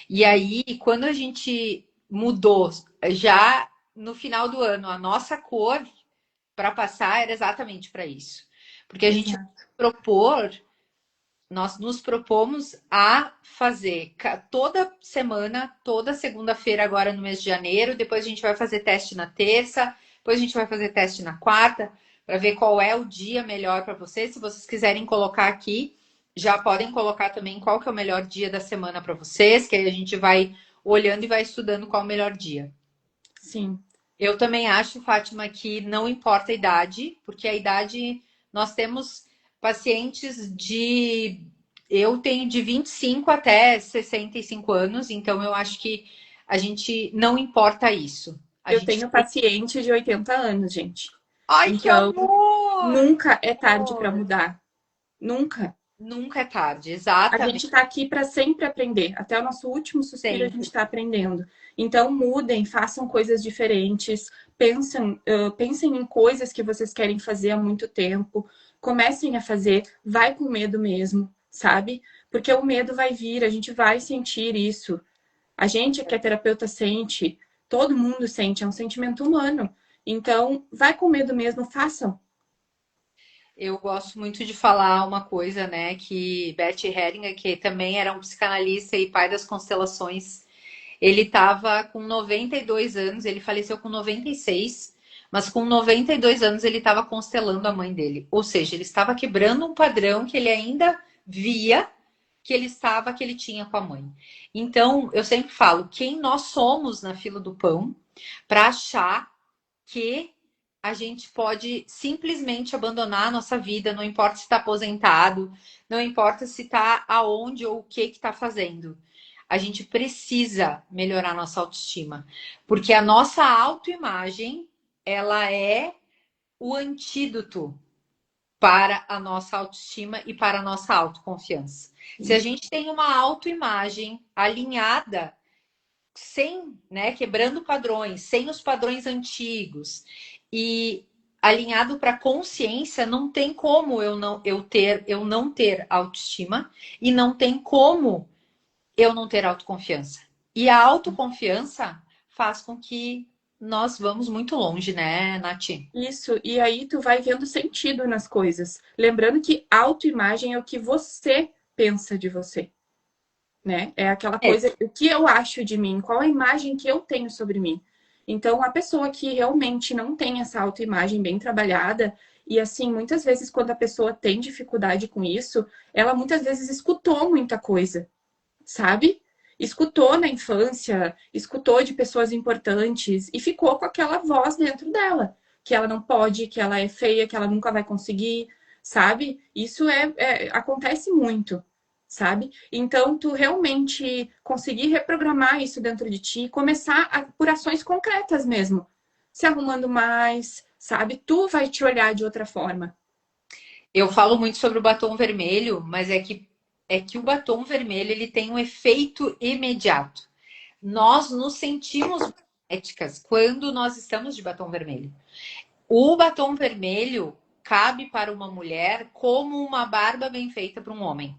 E aí, quando a gente mudou já no final do ano a nossa cor para passar era exatamente para isso. Porque a gente Exato. propor, nós nos propomos a fazer toda semana, toda segunda-feira, agora no mês de janeiro. Depois a gente vai fazer teste na terça, depois a gente vai fazer teste na quarta, para ver qual é o dia melhor para vocês. Se vocês quiserem colocar aqui, já podem colocar também qual que é o melhor dia da semana para vocês, que aí a gente vai olhando e vai estudando qual é o melhor dia. Sim, Eu também acho, Fátima, que não importa a idade, porque a idade nós temos pacientes de. Eu tenho de 25 até 65 anos, então eu acho que a gente não importa isso. A eu gente tenho tem. paciente de 80 anos, gente. Ai, que Então, amor! nunca é tarde para Amor! mudar. Nunca. Nunca é tarde, A exatamente. gente está aqui para sempre aprender. Até o nosso último suspiro a gente Sempre. está aprendendo. Então mudem, façam coisas diferentes, pensem em coisas que vocês querem fazer há muito tempo, comecem a fazer, vai com medo mesmo, sabe? Porque o medo vai vir, a gente vai sentir isso. A gente que é terapeuta sente, todo mundo sente, é um sentimento humano. Então, vai com medo mesmo, façam. Eu gosto muito de falar uma coisa, né, que Bert Hellinger, que também era um psicanalista e pai das constelações, ele estava com 92 anos, ele faleceu com 96, mas com 92 anos ele estava constelando a mãe dele. Ou seja, ele estava quebrando um padrão que ele ainda via que ele tinha com a mãe. Então, eu sempre falo, quem nós somos na fila do pão para achar que a gente pode simplesmente abandonar a nossa vida, não importa se está aposentado, não importa se está aonde ou o que está fazendo. A gente precisa melhorar nossa autoestima, porque a nossa autoimagem, ela é o antídoto para a nossa autoestima e para a nossa autoconfiança. Se a gente tem uma autoimagem alinhada, sem, né, quebrando padrões, sem os padrões antigos e alinhado para consciência, não tem como eu não ter autoestima e não tem como eu não ter autoconfiança. E a autoconfiança faz com que nós vamos muito longe, né, Nath? Isso, e aí tu vai vendo sentido nas coisas. Lembrando que autoimagem é o que você pensa de você, né? É aquela É, coisa, o que eu acho de mim, qual a imagem que eu tenho sobre mim. Então, a pessoa que realmente não tem essa autoimagem bem trabalhada, e assim, muitas vezes quando a pessoa tem dificuldade com isso, ela muitas vezes escutou muita coisa, sabe? Escutou na infância, escutou de pessoas importantes e ficou com aquela voz dentro dela, que ela não pode, que ela é feia, que ela nunca vai conseguir, sabe? Isso acontece muito, sabe? Então, tu realmente conseguir reprogramar isso dentro de ti, por ações concretas mesmo, se arrumando mais, sabe? Tu vai te olhar de outra forma. eu falo muito sobre o batom vermelho, mas é que o batom vermelho ele tem um efeito imediato. Nós nos sentimos éticas quando nós estamos de batom vermelho. O batom vermelho cabe para uma mulher como uma barba bem feita para um homem.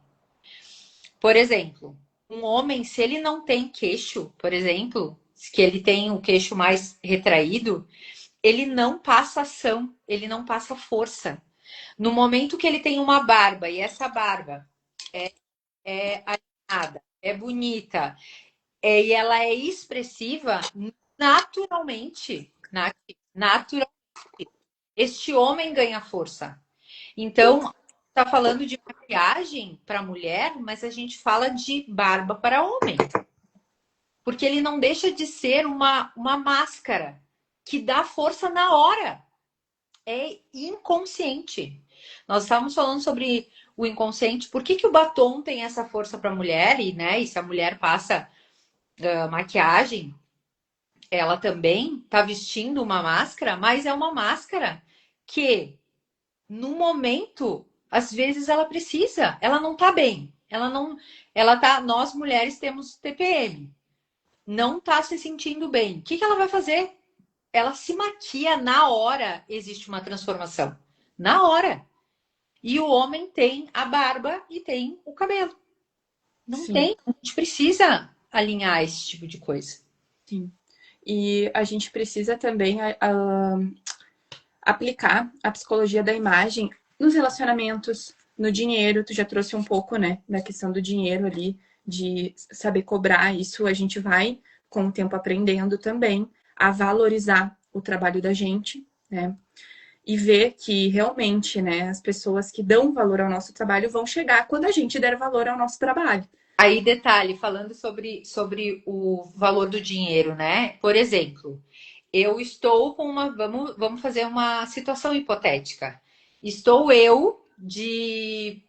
Por exemplo, um homem, se ele não tem queixo, por exemplo, que ele tem o queixo mais retraído, ele não passa ação, ele não passa força. No momento que ele tem uma barba e essa barba é alinhada, é bonita, e ela é expressiva, naturalmente, naturalmente, este homem ganha força. Então, está falando de maquiagem para mulher, mas a gente fala de barba para homem, porque ele não deixa de ser uma máscara que dá força na hora. É inconsciente. Nós estávamos falando sobre o inconsciente, por que, que o batom tem essa força para a mulher, e, né, e se a mulher passa maquiagem, ela também está vestindo uma máscara, mas é uma máscara que no momento, às vezes ela precisa, ela não tá bem, ela não, ela tá, nós mulheres temos TPM, não tá se sentindo bem. O que que ela vai fazer? Ela se maquia na hora, existe uma transformação. Na hora. E o homem tem a barba e tem o cabelo. Não Sim, tem, a gente precisa alinhar esse tipo de coisa. sim. E a gente precisa também aplicar a psicologia da imagem nos relacionamentos, no dinheiro. Tu já trouxe um pouco, né, da questão do dinheiro ali, de saber cobrar. Isso a gente vai, com o tempo, aprendendo também a valorizar o trabalho da gente, né? E ver que realmente, né, as pessoas que dão valor ao nosso trabalho vão chegar quando a gente der valor ao nosso trabalho. Aí, detalhe, falando sobre o valor do dinheiro, né? Por exemplo, eu estou com uma. Vamos fazer uma situação hipotética. Estou eu de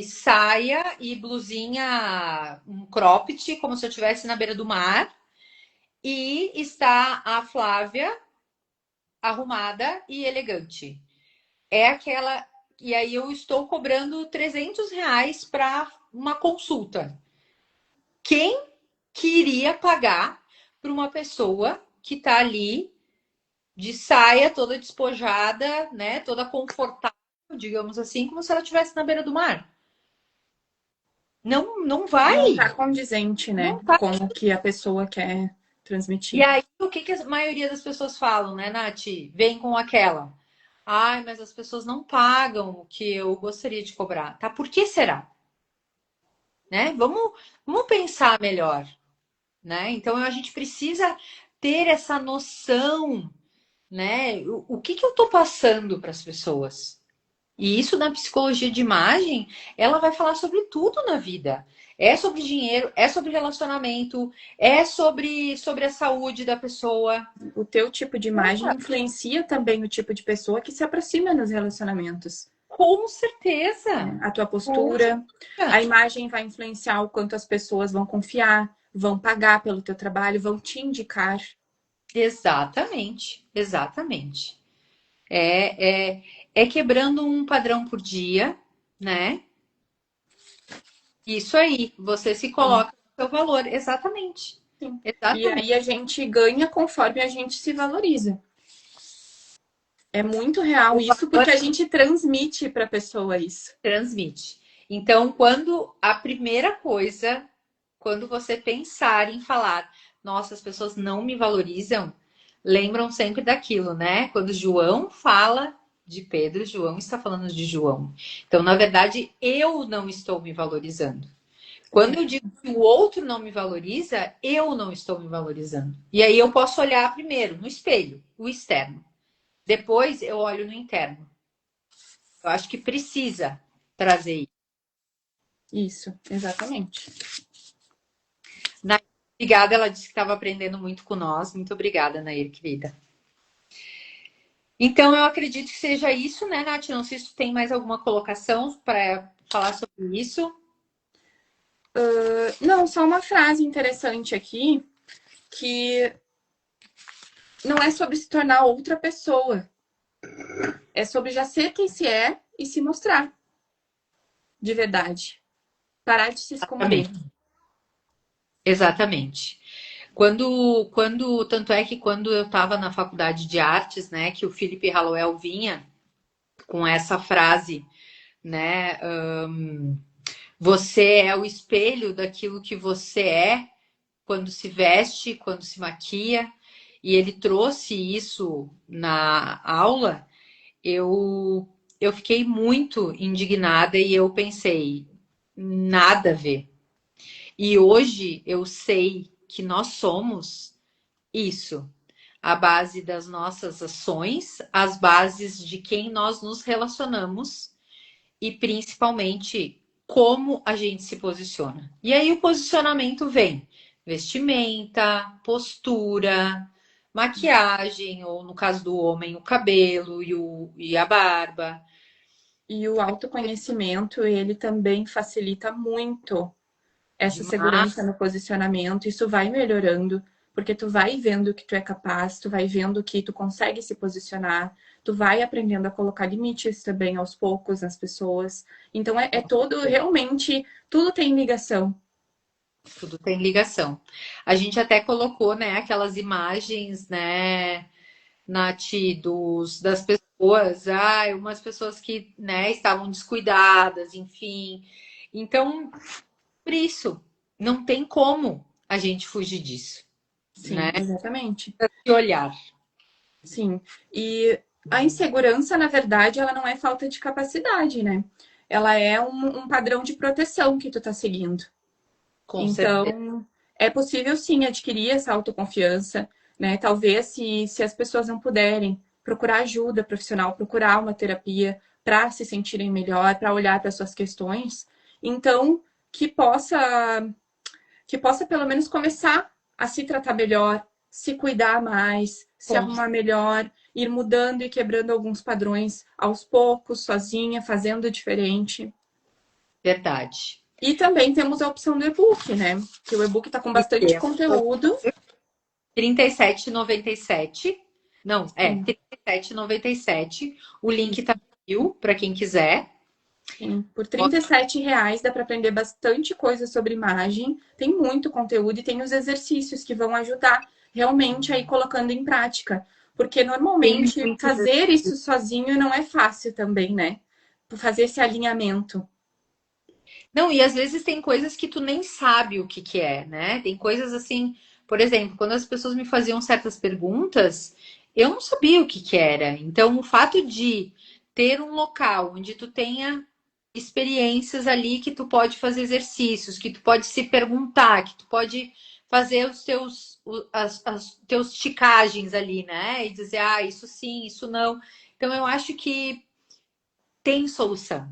saia e blusinha, um cropped, como se eu estivesse na beira do mar, e está a Flávia arrumada e elegante. É aquela e aí eu estou cobrando R$ 300 para uma consulta. Quem queria pagar para uma pessoa que está ali de saia, toda despojada, né, toda confortável, digamos assim, como se ela estivesse na beira do mar? Não, não Não vai. tá condizente, né, Não tá. com o que a pessoa quer E transmitir. aí, o que que a maioria das pessoas falam, né, Nath? Vem com aquela. Ai, mas as pessoas não pagam o que eu gostaria de cobrar. Tá? Por que será? Né? Vamos pensar melhor, né? Então a gente precisa ter essa noção, né? O que que eu tô passando para as pessoas? E isso na psicologia de imagem, ela vai falar sobre tudo na vida. É sobre dinheiro, é sobre relacionamento, é sobre a saúde da pessoa. O teu tipo de imagem influencia também o tipo de pessoa que se aproxima nos relacionamentos. Com certeza. A tua Com postura, certeza. a imagem vai influenciar o quanto as pessoas vão confiar, vão pagar pelo teu trabalho, vão te indicar. Exatamente, exatamente. É quebrando um padrão por dia, né? Isso aí, você se Sim, coloca no seu valor, exatamente. sim. E Exatamente. aí a gente ganha conforme a gente se valoriza. É muito real O isso valor porque a gente transmite para a pessoa isso. transmite. Então, quando a primeira coisa, quando você pensar em falar, nossa, as pessoas não me valorizam, lembram sempre daquilo, né? Quando João fala de Pedro, João está falando de João. Então, na verdade, eu não estou me valorizando. Quando eu digo que o outro não me valoriza, eu não estou me valorizando. E aí eu posso olhar primeiro no espelho, o externo. Depois eu olho no interno. Eu acho que precisa trazer isso. Isso, exatamente. Nair, obrigada, ela disse que estava aprendendo muito com nós. Muito obrigada, Nair, querida. Então, eu acredito que seja isso, né, Nath? Não sei se tu tem mais alguma colocação para falar sobre isso. Não, só uma frase interessante aqui, que não é sobre se tornar outra pessoa, é sobre já ser quem se é e se mostrar de verdade. Parar de se esconder. Exatamente. Exatamente. Tanto é que quando eu estava na faculdade de artes, né, que o Felipe Hallowell vinha com essa frase, né, você é o espelho daquilo que você é quando se veste, quando se maquia, e ele trouxe isso na aula, eu, eu fiquei muito indignada e eu pensei, nada a ver. E hoje eu sei que nós somos isso, a base das nossas ações, as bases de quem nós nos relacionamos e principalmente como a gente se posiciona. E aí o posicionamento vem vestimenta, postura, maquiagem, ou no caso do homem, o cabelo e a barba. E o autoconhecimento, ele também facilita muito essa Demais, segurança no posicionamento. Isso vai melhorando, porque tu vai vendo que tu é capaz, tu vai vendo que tu consegue se posicionar, tu vai aprendendo a colocar limites também aos poucos nas pessoas. Então é todo, realmente, tudo tem ligação. tudo tem ligação. A gente até colocou, né, aquelas imagens, né, Nath, das pessoas, umas pessoas que, né, estavam descuidadas, enfim. Então, por isso, não tem como a gente fugir disso, né? Sim, exatamente. De olhar, Sim. E a insegurança, na verdade, ela não é falta de capacidade, né? Ela é um padrão de proteção que tu tá seguindo. com certeza. Então, é possível sim adquirir essa autoconfiança, né? Talvez se as pessoas não puderem procurar ajuda profissional, procurar uma terapia para se sentirem melhor, para olhar para suas questões, então que possa que possa pelo menos começar a se tratar melhor, se cuidar mais, se Com arrumar melhor, ir mudando e quebrando alguns padrões aos poucos, sozinha, fazendo diferente. verdade. E também temos a opção do e-book, né? Que o e-book está com E bastante temos conteúdo. 37,97. Não, Sim, 37,97. O link isso. tá Viu? Para quem quiser. Sim, por R$ 37 dá para aprender bastante coisa sobre imagem. Tem muito conteúdo e tem os exercícios que vão ajudar realmente aí colocando em prática. Porque Tem normalmente muito. fazer isso sozinho não é fácil também, né? Fazer esse alinhamento. Não, e às vezes tem coisas que tu nem sabe o que que é, né? Tem coisas assim, por exemplo, quando as pessoas me faziam certas perguntas, eu não sabia o que que era. Então, o fato de ter um local onde tu tenha experiências ali que tu pode fazer exercícios, que tu pode se perguntar, que tu pode fazer os teus as teus ticagens ali, né? E dizer, ah, isso sim, isso não. Então, eu acho que tem solução.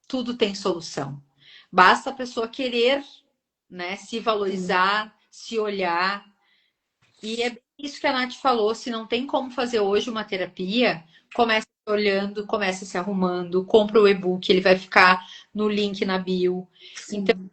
Tudo tem solução. Basta a pessoa querer, né, se Sim. valorizar, se olhar. E é isso que a Nath falou: se não tem como fazer hoje uma terapia, comece olhando, comece se arrumando, compra o e-book, ele vai ficar no link na bio. Então, Sim.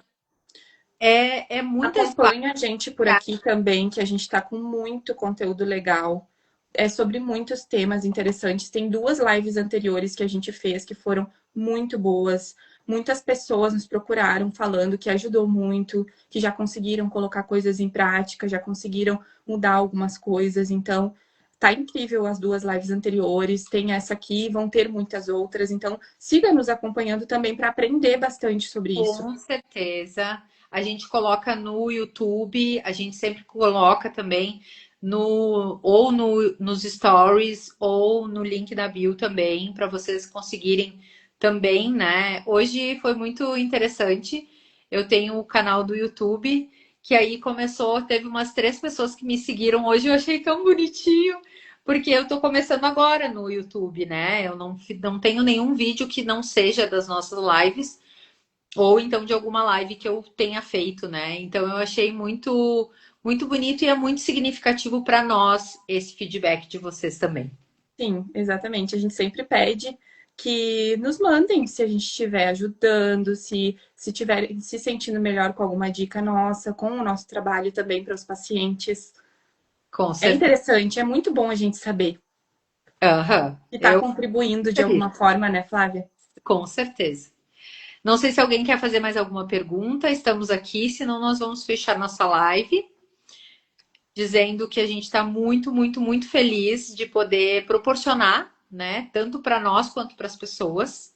é muitas Acompanha a gente por aqui também, que a gente está com muito conteúdo legal. É sobre muitos temas interessantes. Tem 2 lives anteriores que a gente fez que foram muito boas. Muitas pessoas nos procuraram falando que ajudou muito, que já conseguiram colocar coisas em prática, já conseguiram mudar algumas coisas. Então, tá incrível as 2 lives anteriores. Tem essa aqui, vão ter muitas outras. Então, siga nos acompanhando também para aprender bastante sobre isso. Com certeza. A gente coloca no YouTube, a gente sempre coloca também nos stories ou no link da bio também, para vocês conseguirem também, né? Hoje foi muito interessante. Eu tenho o canal do YouTube, que aí começou, teve umas 3 pessoas que me seguiram hoje, eu achei tão bonitinho, porque eu tô começando agora no YouTube, né? Eu não tenho nenhum vídeo que não seja das nossas lives ou então de alguma live que eu tenha feito, né? Então eu achei muito bonito e é muito significativo para nós esse feedback de vocês também. Sim, exatamente. A gente sempre pede que nos mandem se a gente estiver ajudando, se estiver se sentindo melhor com alguma dica nossa, com o nosso trabalho também para os pacientes. Com É certeza. interessante, é muito bom a gente saber Aham. que está Eu contribuindo de feliz, alguma forma, né, Flávia? com certeza. Não sei se alguém quer fazer mais alguma pergunta. Estamos aqui, senão nós vamos fechar nossa live dizendo que a gente está muito feliz de poder proporcionar, né, tanto para nós quanto para as pessoas,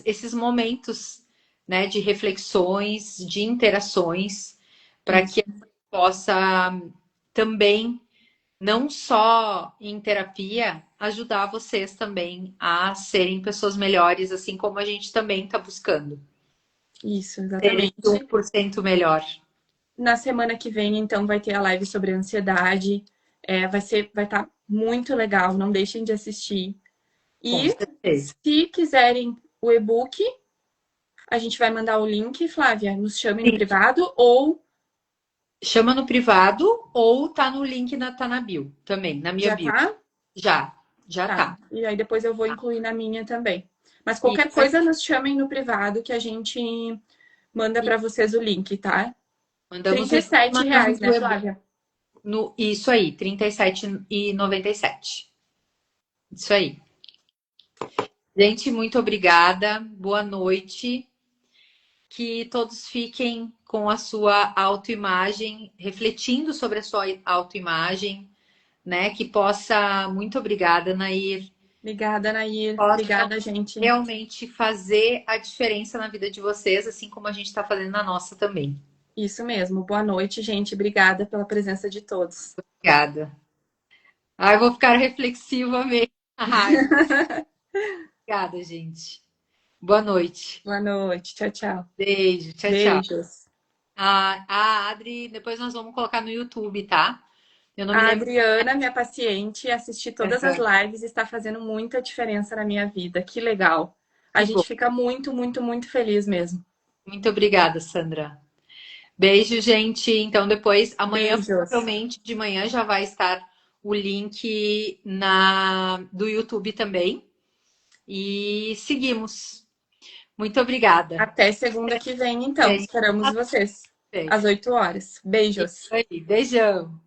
esses momentos, né, de reflexões, de interações, para que Isso. a gente possa também, não só em terapia, ajudar vocês também a serem pessoas melhores, assim como a gente também está buscando Isso, ser esse um exatamente. por cento melhor. Na semana que vem, então, vai ter a live sobre ansiedade. Vai estar muito legal, não deixem de assistir. Com E certeza. se quiserem o e-book, a gente vai mandar o link, Flávia, nos chame no Sim. privado ou Chama no privado ou tá no link tá na bio também, na minha já bio. tá? Já Tá. tá. E aí depois eu vou incluir na minha também. Mas qualquer Isso, coisa, nos chamem no privado que a gente manda para vocês o link, tá? mandamos Trinta o e link, sete mandamos reais, o né, e-book. Flávia? Isso aí, 37,97. Isso aí. Gente, muito obrigada. Boa noite. Que todos fiquem com a sua autoimagem, refletindo sobre a sua autoimagem, né? Que possa, muito obrigada, Nair, Obrigada, Nair. possa Obrigada, gente. realmente fazer a diferença na vida de vocês, assim como a gente está fazendo na nossa também. Isso mesmo. Boa noite, gente. Obrigada pela presença de todos. Obrigada. Ai, vou ficar reflexiva mesmo. Ai, obrigada, gente. Boa noite. Boa noite. Tchau, tchau. Beijo. Tchau, tchau. Beijos. A Adri, depois nós vamos colocar no YouTube, tá? Eu não me A lembro. Adriana, minha paciente, assistir todas as lives está fazendo muita diferença na minha vida. Que legal. A Que bom. gente fica muito feliz mesmo. Muito obrigada, Sandra. Beijo, gente. Então, depois, amanhã, Beijos. provavelmente de manhã, já vai estar o link do YouTube também. E seguimos. Muito obrigada. Até segunda que vem, então. Bem, Esperamos vocês bem. às 8 horas. Isso Beijos. aí. Beijão.